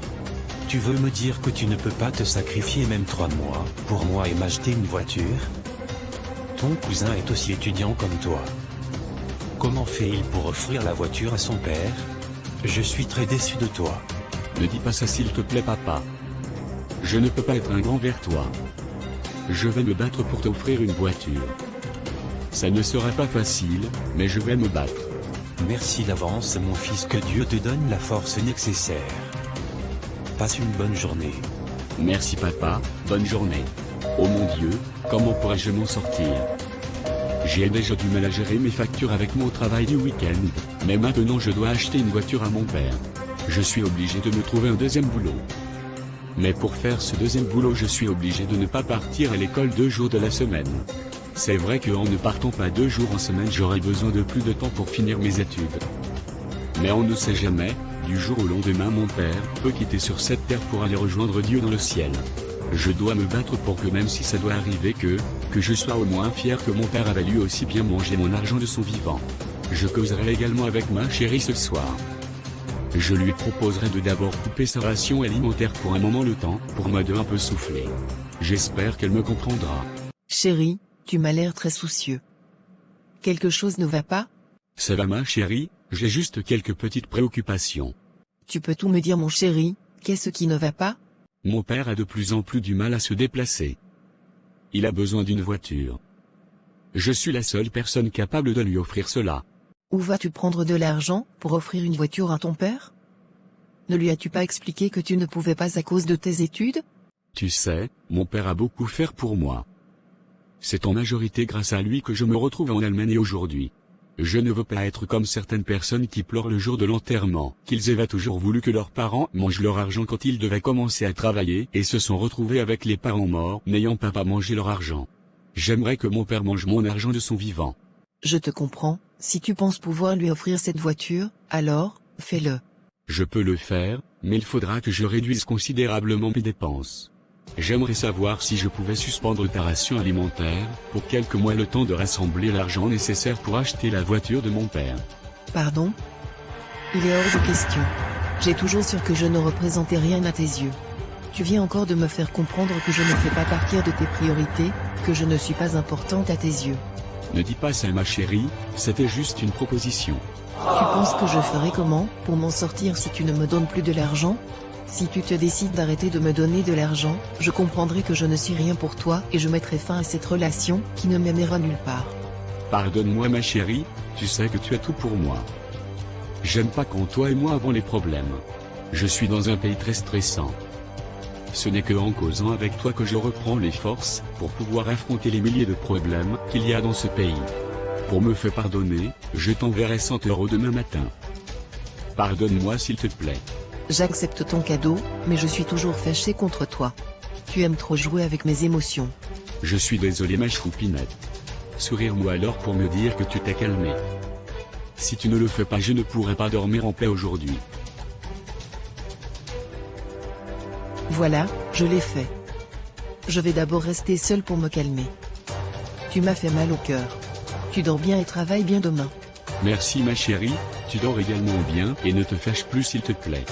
[SPEAKER 1] Tu veux me dire que tu ne peux pas te sacrifier même 3 mois, pour moi et m'acheter une voiture? Ton cousin est aussi étudiant comme toi. Comment fait-il pour offrir la voiture à son père? Je suis très déçu de toi.
[SPEAKER 2] Ne dis pas ça s'il te plaît papa. Je ne peux pas être un grand vers toi. Je vais me battre pour t'offrir une voiture. Ça ne sera pas facile, mais je vais me battre.
[SPEAKER 1] Merci d'avance mon fils, que Dieu te donne la force nécessaire. Passe une bonne journée.
[SPEAKER 2] Merci papa, bonne journée. Oh mon Dieu, comment pourrais-je m'en sortir? J'ai déjà du mal à gérer mes factures avec mon travail du week-end, mais maintenant je dois acheter une voiture à mon père. Je suis obligé de me trouver un deuxième boulot. Mais pour faire ce deuxième boulot, je suis obligé de ne pas partir à l'école 2 jours de la semaine. C'est vrai qu'en ne partant pas 2 jours en semaine, j'aurai besoin de plus de temps pour finir mes études. Mais on ne sait jamais, du jour au lendemain mon père peut quitter sur cette terre pour aller rejoindre Dieu dans le ciel. Je dois me battre pour que même si ça doit arriver que je sois au moins fier que mon père avait lui aussi bien mangé mon argent de son vivant. Je causerai également avec ma chérie ce soir. Je lui proposerai de d'abord couper sa ration alimentaire pour un moment le temps, pour moi de un peu souffler. J'espère qu'elle me comprendra.
[SPEAKER 3] Chérie, tu m'as l'air très soucieux. Quelque chose ne va pas?
[SPEAKER 2] Ça va ma chérie, j'ai juste quelques petites préoccupations.
[SPEAKER 3] Tu peux tout me dire mon chéri, qu'est-ce qui ne va pas?
[SPEAKER 2] Mon père a de plus en plus du mal à se déplacer. Il a besoin d'une voiture. Je suis la seule personne capable de lui offrir cela.
[SPEAKER 3] Où vas-tu prendre de l'argent pour offrir une voiture à ton père? Ne lui as-tu pas expliqué que tu ne pouvais pas à cause de tes études?
[SPEAKER 2] Tu sais, mon père a beaucoup fait pour moi. C'est en majorité grâce à lui que je me retrouve en Allemagne aujourd'hui. Je ne veux pas être comme certaines personnes qui pleurent le jour de l'enterrement, qu'ils avaient toujours voulu que leurs parents mangent leur argent quand ils devaient commencer à travailler et se sont retrouvés avec les parents morts n'ayant pas mangé leur argent. J'aimerais que mon père mange mon argent de son vivant.
[SPEAKER 3] Je te comprends, si tu penses pouvoir lui offrir cette voiture, alors, fais-le.
[SPEAKER 2] Je peux le faire, mais il faudra que je réduise considérablement mes dépenses. J'aimerais savoir si je pouvais suspendre ta ration alimentaire, pour quelques mois le temps de rassembler l'argent nécessaire pour acheter la voiture de mon père.
[SPEAKER 3] Pardon? Il est hors de question. J'ai toujours su que je ne représentais rien à tes yeux. Tu viens encore de me faire comprendre que je ne fais pas partir de tes priorités, que je ne suis pas importante à tes yeux.
[SPEAKER 2] Ne dis pas ça ma chérie, c'était juste une proposition.
[SPEAKER 3] Tu penses que je ferai comment, pour m'en sortir si tu ne me donnes plus de l'argent? Si tu te décides d'arrêter de me donner de l'argent, je comprendrai que je ne suis rien pour toi et je mettrai fin à cette relation, qui ne mènera nulle part.
[SPEAKER 2] Pardonne-moi ma chérie, tu sais que tu as tout pour moi. J'aime pas quand toi et moi avons les problèmes. Je suis dans un pays très stressant. Ce n'est que en causant avec toi que je reprends les forces, pour pouvoir affronter les milliers de problèmes qu'il y a dans ce pays. Pour me faire pardonner, je t'enverrai 100 € demain matin. Pardonne-moi s'il te plaît.
[SPEAKER 3] J'accepte ton cadeau, mais je suis toujours fâché contre toi. Tu aimes trop jouer avec mes émotions.
[SPEAKER 2] Je suis désolé ma choupinette. Sourire-moi alors pour me dire que tu t'es calmé. Si tu ne le fais pas, je ne pourrai pas dormir en paix aujourd'hui.
[SPEAKER 3] Voilà, je l'ai fait. Je vais d'abord rester seul pour me calmer. Tu m'as fait mal au cœur. Tu dors bien et travaille bien demain.
[SPEAKER 2] Merci ma chérie, tu dors également bien et ne te fâche plus s'il te plaît.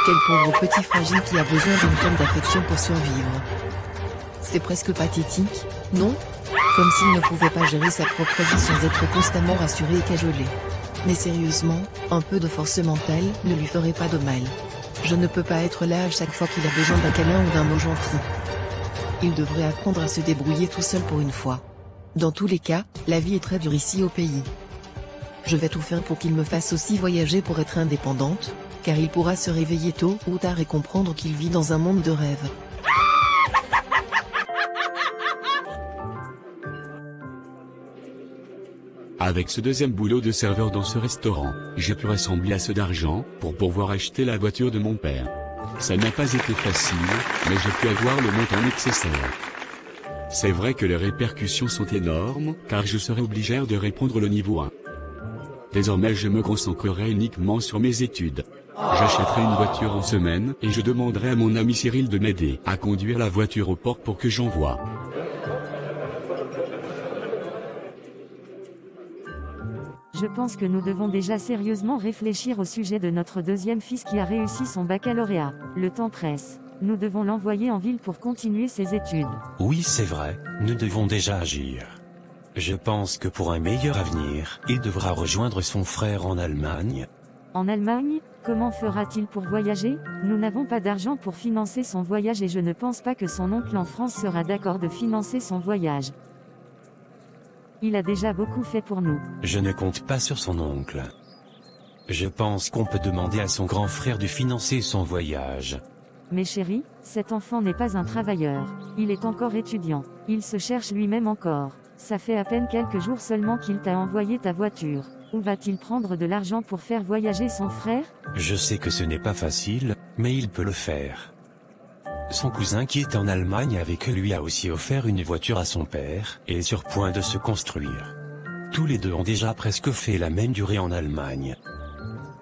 [SPEAKER 3] Quel pauvre petit fragile qui a besoin d'une tonne d'affection pour survivre. C'est presque pathétique, non? Comme s'il ne pouvait pas gérer sa propre vie sans être constamment rassuré et cajolé. Mais sérieusement, un peu de force mentale ne lui ferait pas de mal. Je ne peux pas être là à chaque fois qu'il a besoin d'un câlin ou d'un mot gentil. Il devrait apprendre à se débrouiller tout seul pour une fois. Dans tous les cas, la vie est très dure ici au pays. Je vais tout faire pour qu'il me fasse aussi voyager pour être indépendante, car il pourra se réveiller tôt ou tard et comprendre qu'il vit dans un monde de rêve.
[SPEAKER 2] Avec ce deuxième boulot de serveur dans ce restaurant, j'ai pu rassembler assez d'argent pour pouvoir acheter la voiture de mon père. Ça n'a pas été facile, mais j'ai pu avoir le montant nécessaire. C'est vrai que les répercussions sont énormes, car je serai obligé de répondre le niveau 1. Désormais je me concentrerai uniquement sur mes études. J'achèterai une voiture en semaine et je demanderai à mon ami Cyril de m'aider à conduire la voiture au port pour que j'envoie.
[SPEAKER 4] Je pense que nous devons déjà sérieusement réfléchir au sujet de notre deuxième fils qui a réussi son baccalauréat. Le temps presse. Nous devons l'envoyer en ville pour continuer ses études.
[SPEAKER 1] Oui, c'est vrai, nous devons déjà agir. Je pense que pour un meilleur avenir, il devra rejoindre son frère en Allemagne.
[SPEAKER 4] En Allemagne, comment fera-t-il pour voyager? Nous n'avons pas d'argent pour financer son voyage et je ne pense pas que son oncle en France sera d'accord de financer son voyage. Il a déjà beaucoup fait pour nous.
[SPEAKER 1] Je ne compte pas sur son oncle. Je pense qu'on peut demander à son grand frère de financer son voyage.
[SPEAKER 4] Mais chérie, cet enfant n'est pas un travailleur. Il est encore étudiant. Il se cherche lui-même encore. Ça fait à peine quelques jours seulement qu'il t'a envoyé ta voiture. Où va-t-il prendre de l'argent pour faire voyager son frère?
[SPEAKER 1] Je sais que ce n'est pas facile, mais il peut le faire. Son cousin qui est en Allemagne avec lui a aussi offert une voiture à son père, et est sur point de se construire. Tous les deux ont déjà presque fait la même durée en Allemagne.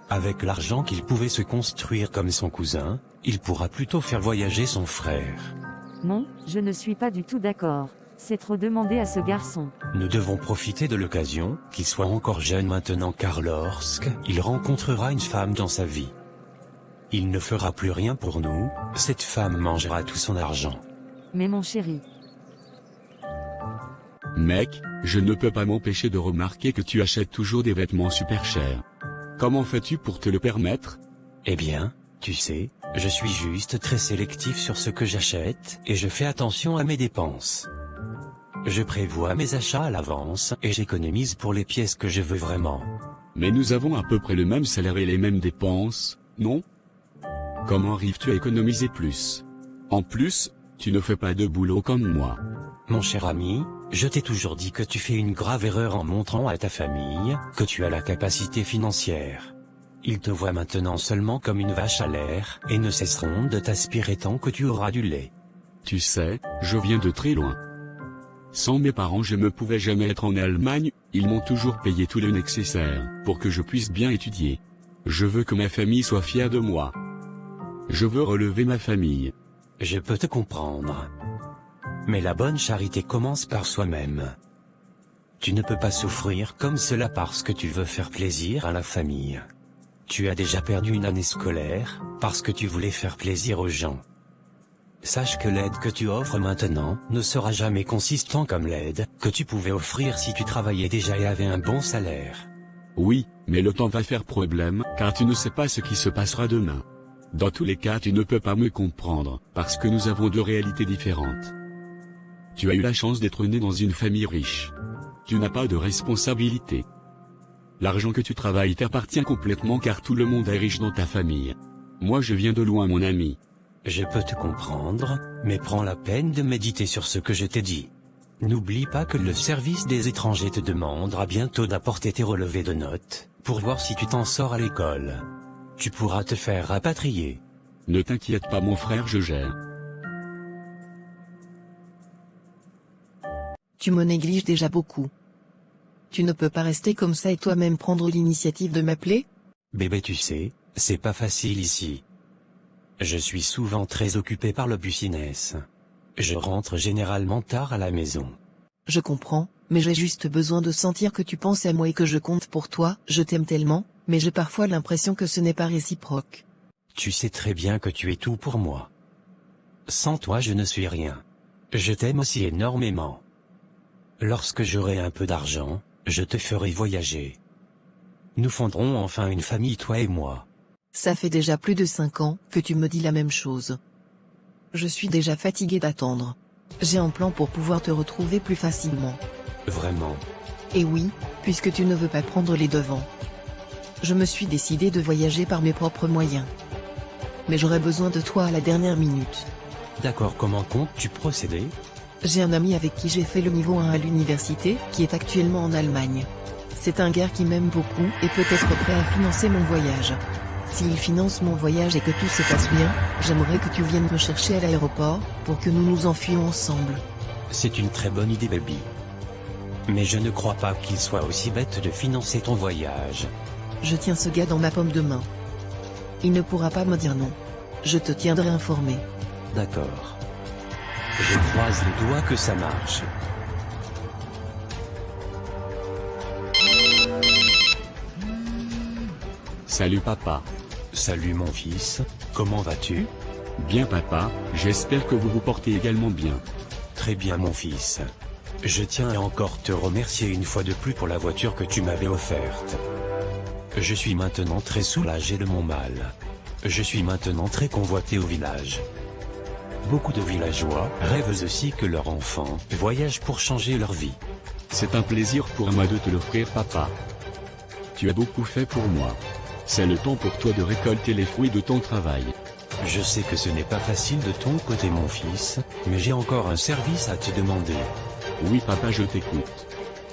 [SPEAKER 1] Avec l'argent qu'il pouvait se construire comme son cousin, il pourra plutôt faire voyager son frère.
[SPEAKER 4] Non, je ne suis pas du tout d'accord. C'est trop demander à ce garçon.
[SPEAKER 1] Nous devons profiter de l'occasion, qu'il soit encore jeune maintenant car lorsqu'il rencontrera une femme dans sa vie, il ne fera plus rien pour nous, cette femme mangera tout son argent.
[SPEAKER 4] Mais mon chéri.
[SPEAKER 2] Mec, je ne peux pas m'empêcher de remarquer que tu achètes toujours des vêtements super chers. Comment fais-tu pour te le permettre?
[SPEAKER 1] Eh bien, tu sais, je suis juste très sélectif sur ce que j'achète, et je fais attention à mes dépenses. Je prévois mes achats à l'avance, et j'économise pour les pièces que je veux vraiment.
[SPEAKER 2] Mais nous avons à peu près le même salaire et les mêmes dépenses, non? Comment arrives-tu à économiser plus? En plus, tu ne fais pas de boulot comme moi.
[SPEAKER 1] Mon cher ami, je t'ai toujours dit que tu fais une grave erreur en montrant à ta famille que tu as la capacité financière. Ils te voient maintenant seulement comme une vache à l'air, et ne cesseront de t'aspirer tant que tu auras du lait.
[SPEAKER 2] Tu sais, je viens de très loin. Sans mes parents je ne pouvais jamais être en Allemagne, ils m'ont toujours payé tout le nécessaire, pour que je puisse bien étudier. Je veux que ma famille soit fière de moi. Je veux relever ma famille.
[SPEAKER 1] Je peux te comprendre. Mais la bonne charité commence par soi-même. Tu ne peux pas souffrir comme cela parce que tu veux faire plaisir à la famille. Tu as déjà perdu une année scolaire, parce que tu voulais faire plaisir aux gens. Sache que l'aide que tu offres maintenant ne sera jamais consistant comme l'aide que tu pouvais offrir si tu travaillais déjà et avais un bon salaire.
[SPEAKER 2] Oui, mais le temps va faire problème, car tu ne sais pas ce qui se passera demain. Dans tous les cas tu ne peux pas me comprendre, parce que nous avons deux réalités différentes. Tu as eu la chance d'être né dans une famille riche. Tu n'as pas de responsabilité. L'argent que tu travailles t'appartient complètement car tout le monde est riche dans ta famille. Moi je viens de loin mon ami.
[SPEAKER 1] Je peux te comprendre, mais prends la peine de méditer sur ce que je t'ai dit. N'oublie pas que le service des étrangers te demandera bientôt d'apporter tes relevés de notes, pour voir si tu t'en sors à l'école. Tu pourras te faire rapatrier.
[SPEAKER 2] Ne t'inquiète pas mon frère, je gère.
[SPEAKER 3] Tu me négliges déjà beaucoup. Tu ne peux pas rester comme ça et toi-même prendre l'initiative de m'appeler?
[SPEAKER 1] Bébé, tu sais, c'est pas facile ici. Je suis souvent très occupé par le business. Je rentre généralement tard à la maison.
[SPEAKER 3] Je comprends, mais j'ai juste besoin de sentir que tu penses à moi et que je compte pour toi. Je t'aime tellement, mais j'ai parfois l'impression que ce n'est pas réciproque.
[SPEAKER 1] Tu sais très bien que tu es tout pour moi. Sans toi je ne suis rien. Je t'aime aussi énormément. Lorsque j'aurai un peu d'argent, je te ferai voyager. Nous fonderons enfin une famille toi et moi.
[SPEAKER 3] Ça fait déjà plus de 5 ans que tu me dis la même chose. Je suis déjà fatigué d'attendre. J'ai un plan pour pouvoir te retrouver plus facilement.
[SPEAKER 1] Vraiment.
[SPEAKER 3] Et oui, puisque tu ne veux pas prendre les devants. Je me suis décidé de voyager par mes propres moyens. Mais j'aurais besoin de toi à la dernière minute.
[SPEAKER 1] D'accord, comment comptes-tu procéder?
[SPEAKER 3] J'ai un ami avec qui j'ai fait le niveau 1 à l'université, qui est actuellement en Allemagne. C'est un gars qui m'aime beaucoup et peut être prêt à financer mon voyage. S'il finance mon voyage et que tout se passe bien, j'aimerais que tu viennes me chercher à l'aéroport, pour que nous nous enfuions ensemble.
[SPEAKER 1] C'est une très bonne idée, baby. Mais je ne crois pas qu'il soit aussi bête de financer ton voyage.
[SPEAKER 3] Je tiens ce gars dans ma paume de main. Il ne pourra pas me dire non. Je te tiendrai informé.
[SPEAKER 1] D'accord. Je croise les doigts que ça marche.
[SPEAKER 2] Salut papa.
[SPEAKER 1] Salut mon fils, comment vas-tu?
[SPEAKER 2] Bien papa, j'espère que vous vous portez également bien.
[SPEAKER 1] Très bien mon fils. Je tiens à encore te remercier une fois de plus pour la voiture que tu m'avais offerte. Je suis maintenant très soulagé de mon mal. Je suis maintenant très convoité au village. Beaucoup de villageois rêvent aussi que leur enfant voyage pour changer leur vie.
[SPEAKER 2] C'est un plaisir pour moi de te l'offrir papa. Tu as beaucoup fait pour moi. C'est le temps pour toi de récolter les fruits de ton travail.
[SPEAKER 1] Je sais que ce n'est pas facile de ton côté mon fils, mais j'ai encore un service à te demander.
[SPEAKER 2] Oui papa, je t'écoute.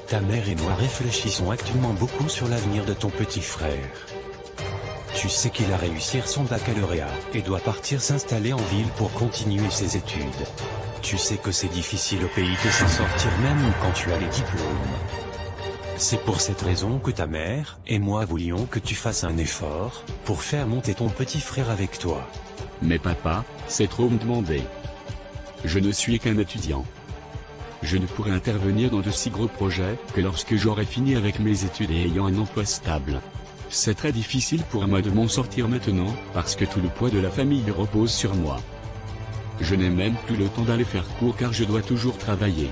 [SPEAKER 1] Ta mère et moi réfléchissons actuellement beaucoup sur l'avenir de ton petit frère. Tu sais qu'il a réussi son baccalauréat et doit partir s'installer en ville pour continuer ses études. Tu sais que c'est difficile au pays de s'en sortir même quand tu as les diplômes. C'est pour cette raison que ta mère et moi voulions que tu fasses un effort pour faire monter ton petit frère avec toi.
[SPEAKER 2] Mais papa, c'est trop me demander. Je ne suis qu'un étudiant. Je ne pourrai intervenir dans de si gros projets que lorsque j'aurai fini avec mes études et ayant un emploi stable. C'est très difficile pour moi de m'en sortir maintenant, parce que tout le poids de la famille repose sur moi. Je n'ai même plus le temps d'aller faire cours car je dois toujours travailler.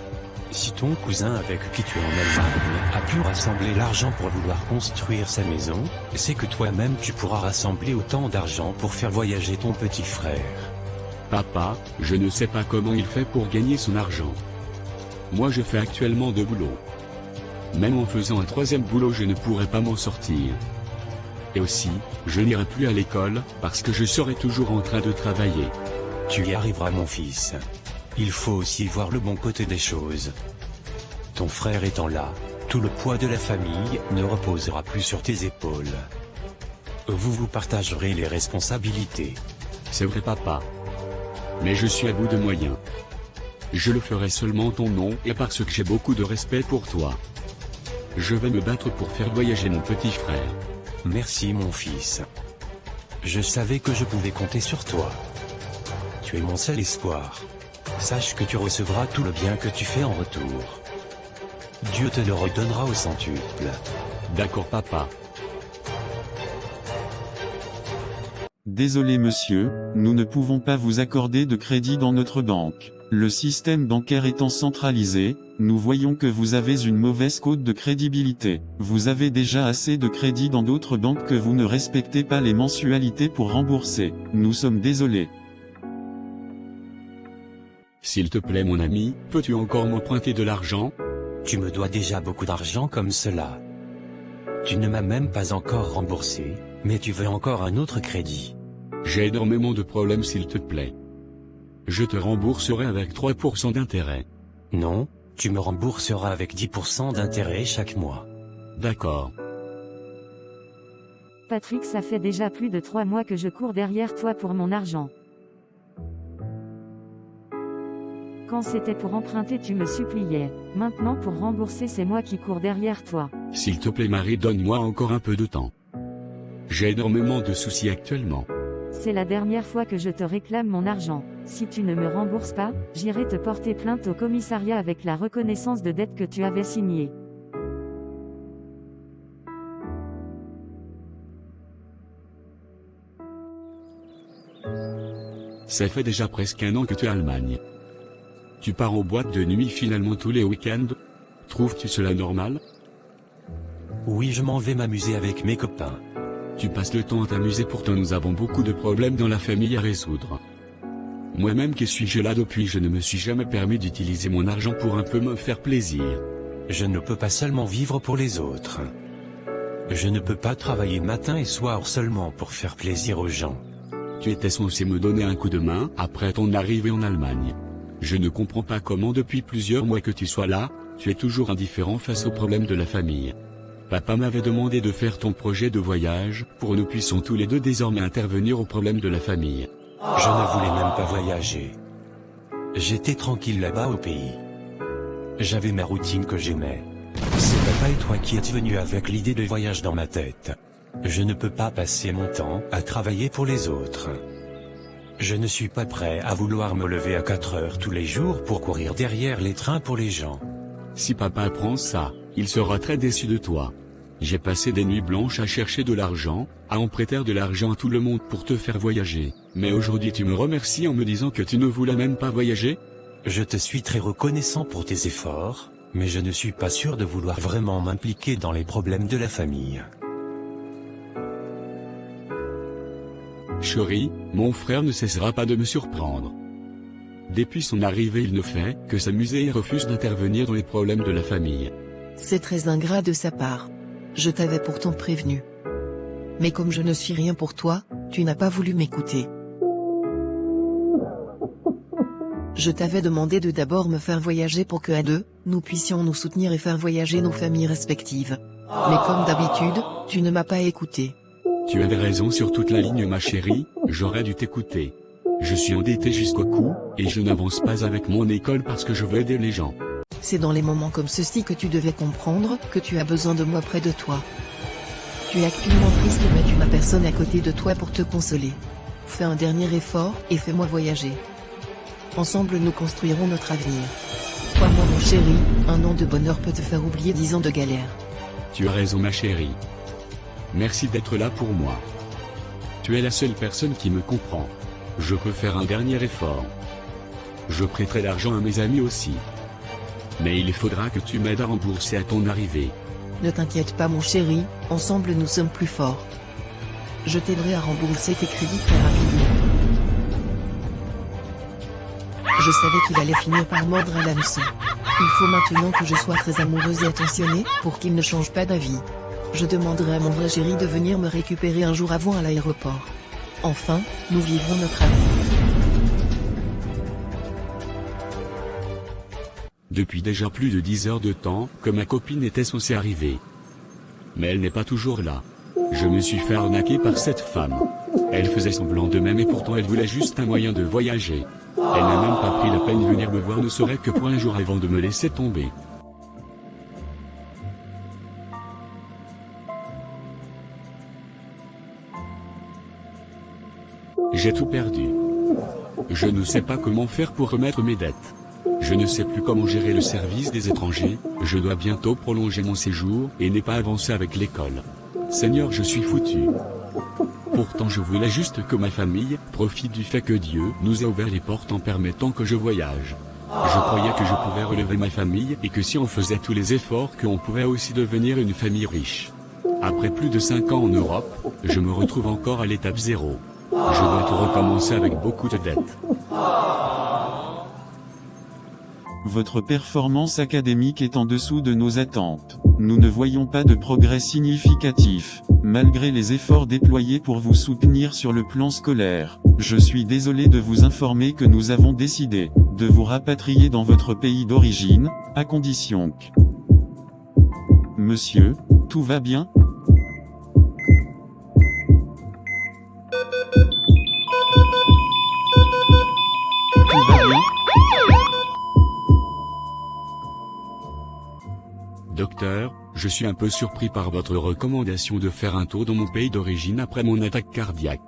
[SPEAKER 1] Si ton cousin avec qui tu es en Allemagne a pu rassembler l'argent pour vouloir construire sa maison, c'est que toi-même tu pourras rassembler autant d'argent pour faire voyager ton petit frère.
[SPEAKER 2] Papa, je ne sais pas comment il fait pour gagner son argent. Moi je fais actuellement 2 boulots. Même en faisant un 3e boulot je ne pourrais pas m'en sortir. Et aussi, je n'irai plus à l'école, parce que je serai toujours en train de travailler.
[SPEAKER 1] Tu y arriveras mon fils. Il faut aussi voir le bon côté des choses. Ton frère étant là, tout le poids de la famille ne reposera plus sur tes épaules. Vous vous partagerez les responsabilités.
[SPEAKER 2] C'est vrai papa. Mais je suis à bout de moyens. Je le ferai seulement en ton nom et parce que j'ai beaucoup de respect pour toi. Je vais me battre pour faire voyager mon petit frère.
[SPEAKER 1] Merci mon fils. Je savais que je pouvais compter sur toi. Tu es mon seul espoir. Sache que tu recevras tout le bien que tu fais en retour. Dieu te le redonnera au centuple.
[SPEAKER 2] D'accord papa.
[SPEAKER 5] Désolé monsieur, nous ne pouvons pas vous accorder de crédit dans notre banque. Le système bancaire étant centralisé, nous voyons que vous avez une mauvaise cote de crédibilité. Vous avez déjà assez de crédit dans d'autres banques que vous ne respectez pas les mensualités pour rembourser. Nous sommes désolés.
[SPEAKER 2] S'il te plaît mon ami, peux-tu encore m'emprunter de l'argent?
[SPEAKER 1] Tu me dois déjà beaucoup d'argent comme cela. Tu ne m'as même pas encore remboursé, mais tu veux encore un autre crédit.
[SPEAKER 2] J'ai énormément de problèmes s'il te plaît. Je te rembourserai avec 3% d'intérêt.
[SPEAKER 1] Non, tu me rembourseras avec 10% d'intérêt chaque mois.
[SPEAKER 2] D'accord.
[SPEAKER 4] Patrick, ça fait déjà plus de 3 mois que je cours derrière toi pour mon argent. Quand c'était pour emprunter tu me suppliais. Maintenant pour rembourser c'est moi qui cours derrière toi.
[SPEAKER 2] S'il te plaît Marie, donne-moi encore un peu de temps. J'ai énormément de soucis actuellement.
[SPEAKER 4] C'est la dernière fois que je te réclame mon argent. Si tu ne me rembourses pas, j'irai te porter plainte au commissariat avec la reconnaissance de dette que tu avais signée.
[SPEAKER 2] Ça fait déjà presque 1 an que tu es en Allemagne. Tu pars en boîte de nuit finalement tous les week-ends? Trouves-tu cela normal?
[SPEAKER 1] Oui, je m'en vais m'amuser avec mes copains.
[SPEAKER 2] Tu passes le temps à t'amuser, pourtant nous avons beaucoup de problèmes dans la famille à résoudre. Moi-même qui suis-je là depuis, je ne me suis jamais permis d'utiliser mon argent pour un peu me faire plaisir.
[SPEAKER 1] Je ne peux pas seulement vivre pour les autres. Je ne peux pas travailler matin et soir seulement pour faire plaisir aux gens.
[SPEAKER 2] Tu étais censé me donner un coup de main après ton arrivée en Allemagne. Je ne comprends pas comment depuis plusieurs mois que tu sois là, tu es toujours indifférent face aux problèmes de la famille. Papa m'avait demandé de faire ton projet de voyage, pour que nous puissions tous les deux désormais intervenir aux problèmes de la famille.
[SPEAKER 1] Je ne voulais même pas voyager. J'étais tranquille là-bas au pays. J'avais ma routine que j'aimais. C'est papa et toi qui êtes venus avec l'idée de voyage dans ma tête. Je ne peux pas passer mon temps à travailler pour les autres. Je ne suis pas prêt à vouloir me lever à 4 heures tous les jours pour courir derrière les trains pour les gens.
[SPEAKER 2] Si papa apprend ça, il sera très déçu de toi. J'ai passé des nuits blanches à chercher de l'argent, à en prêter de l'argent à tout le monde pour te faire voyager. Mais aujourd'hui tu me remercies en me disant que tu ne voulais même pas voyager?
[SPEAKER 1] Je te suis très reconnaissant pour tes efforts, mais je ne suis pas sûr de vouloir vraiment m'impliquer dans les problèmes de la famille.
[SPEAKER 2] Chérie, mon frère ne cessera pas de me surprendre. Depuis son arrivée, il ne fait que s'amuser et refuse d'intervenir dans les problèmes de la famille.
[SPEAKER 3] C'est très ingrat de sa part. Je t'avais pourtant prévenu. Mais comme je ne suis rien pour toi, tu n'as pas voulu m'écouter. Je t'avais demandé de d'abord me faire voyager pour que à deux, nous puissions nous soutenir et faire voyager nos familles respectives. Mais comme d'habitude, tu ne m'as pas écouté.
[SPEAKER 2] Tu avais raison sur toute la ligne ma chérie, j'aurais dû t'écouter. Je suis endetté jusqu'au cou, et je n'avance pas avec mon école parce que je veux aider les gens.
[SPEAKER 3] C'est dans les moments comme ceux-ci que tu devais comprendre que tu as besoin de moi près de toi. Tu es actuellement triste mais tu n'as personne à côté de toi pour te consoler. Fais un dernier effort et fais-moi voyager. Ensemble nous construirons notre avenir. Crois-moi mon chéri, un an de bonheur peut te faire oublier 10 ans de galère.
[SPEAKER 2] Tu as raison ma chérie. Merci d'être là pour moi. Tu es la seule personne qui me comprend. Je peux faire un dernier effort. Je prêterai l'argent à mes amis aussi. Mais il faudra que tu m'aides à rembourser à ton arrivée.
[SPEAKER 3] Ne t'inquiète pas mon chéri, ensemble nous sommes plus forts. Je t'aiderai à rembourser tes crédits très rapidement. Je savais qu'il allait finir par mordre à l'hameçon. Il faut maintenant que je sois très amoureuse et attentionnée, pour qu'il ne change pas d'avis. Je demanderai à mon vrai chéri de venir me récupérer un jour avant à l'aéroport. Enfin, nous vivrons notre avenir.
[SPEAKER 2] Depuis déjà plus de 10 heures de temps que ma copine était censée arriver. Mais elle n'est pas toujours là. Je me suis fait arnaquer par cette femme. Elle faisait semblant de même et pourtant elle voulait juste un moyen de voyager. Elle n'a même pas pris la peine de venir me voir ne serait que pour un jour avant de me laisser tomber. J'ai tout perdu. Je ne sais pas comment faire pour remettre mes dettes. Je ne sais plus comment gérer le service des étrangers, je dois bientôt prolonger mon séjour et n'ai pas avancé avec l'école. Seigneur, je suis foutu. Pourtant je voulais juste que ma famille profite du fait que Dieu nous a ouvert les portes en permettant que je voyage. Je croyais que je pouvais relever ma famille et que si on faisait tous les efforts qu'on pouvait aussi devenir une famille riche. Après plus de 5 ans en Europe, je me retrouve encore à l'étape 0. Je dois tout recommencer avec beaucoup de dettes.
[SPEAKER 5] Votre performance académique est en dessous de nos attentes. Nous ne voyons pas de progrès significatif, malgré les efforts déployés pour vous soutenir sur le plan scolaire. Je suis désolé de vous informer que nous avons décidé de vous rapatrier dans votre pays d'origine, à condition que... Monsieur, tout va bien ? Tout va bien ?
[SPEAKER 2] Docteur, je suis un peu surpris par votre recommandation de faire un tour dans mon pays d'origine après mon attaque cardiaque.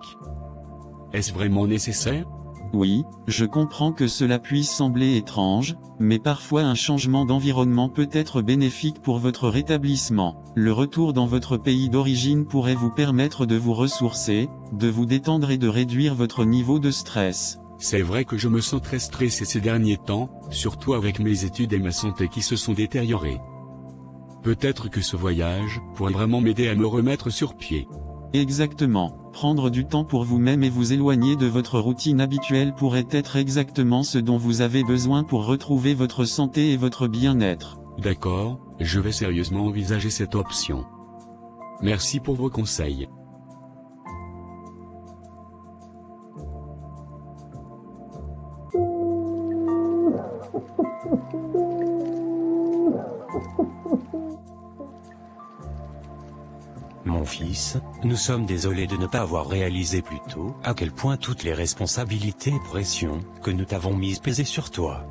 [SPEAKER 2] Est-ce vraiment nécessaire ?
[SPEAKER 5] Oui, je comprends que cela puisse sembler étrange, mais parfois un changement d'environnement peut être bénéfique pour votre rétablissement. Le retour dans votre pays d'origine pourrait vous permettre de vous ressourcer, de vous détendre et de réduire votre niveau de stress.
[SPEAKER 2] C'est vrai que je me sens très stressé ces derniers temps, surtout avec mes études et ma santé qui se sont détériorées. Peut-être que ce voyage pourrait vraiment m'aider à me remettre sur pied.
[SPEAKER 5] Exactement. Prendre du temps pour vous-même et vous éloigner de votre routine habituelle pourrait être exactement ce dont vous avez besoin pour retrouver votre santé et votre bien-être.
[SPEAKER 2] D'accord, Je vais sérieusement envisager cette option. Merci pour vos conseils.
[SPEAKER 1] Mon fils, nous sommes désolés de ne pas avoir réalisé plus tôt à quel point toutes les responsabilités et pressions que nous t'avons mises pesaient sur toi.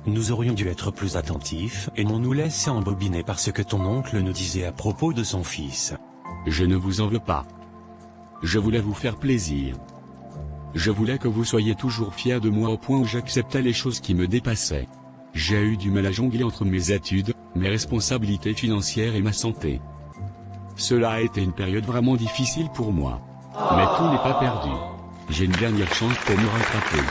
[SPEAKER 1] Nous aurions dû être plus attentifs et non nous laisser embobiner par ce que ton oncle nous disait à propos de son fils.
[SPEAKER 2] Je ne vous en veux pas. Je voulais vous faire plaisir. Je voulais que vous soyez toujours fiers de moi au point où j'acceptais les choses qui me dépassaient. J'ai eu du mal à jongler entre mes études, mes responsabilités financières et ma santé. Cela a été une période vraiment difficile pour moi. Mais tout n'est pas perdu. J'ai une dernière chance pour me rattraper.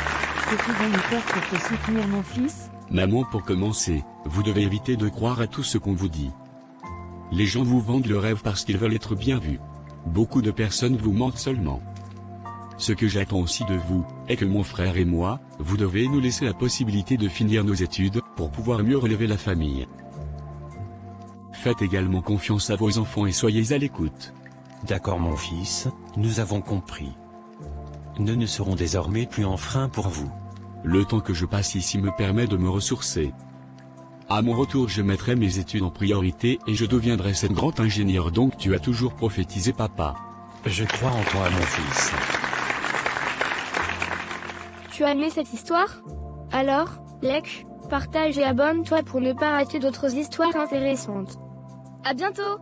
[SPEAKER 4] Que pouvons-nous faire pour te soutenir, mon fils?
[SPEAKER 2] Maman, pour commencer, vous devez éviter de croire à tout ce qu'on vous dit. Les gens vous vendent le rêve parce qu'ils veulent être bien vus. Beaucoup de personnes vous mentent seulement. Ce que j'attends aussi de vous, est que mon frère et moi, vous devez nous laisser la possibilité de finir nos études, pour pouvoir mieux relever la famille. Faites également confiance à vos enfants et soyez à l'écoute.
[SPEAKER 1] D'accord mon fils, nous avons compris. Nous ne serons désormais plus en frein pour vous.
[SPEAKER 2] Le temps que je passe ici me permet de me ressourcer. À mon retour, je mettrai mes études en priorité et je deviendrai cet grand ingénieur dont tu as toujours prophétisé, papa.
[SPEAKER 1] Je crois en toi mon fils.
[SPEAKER 6] Tu as aimé cette histoire? Alors, like, partage et abonne-toi pour ne pas rater d'autres histoires intéressantes. À bientôt!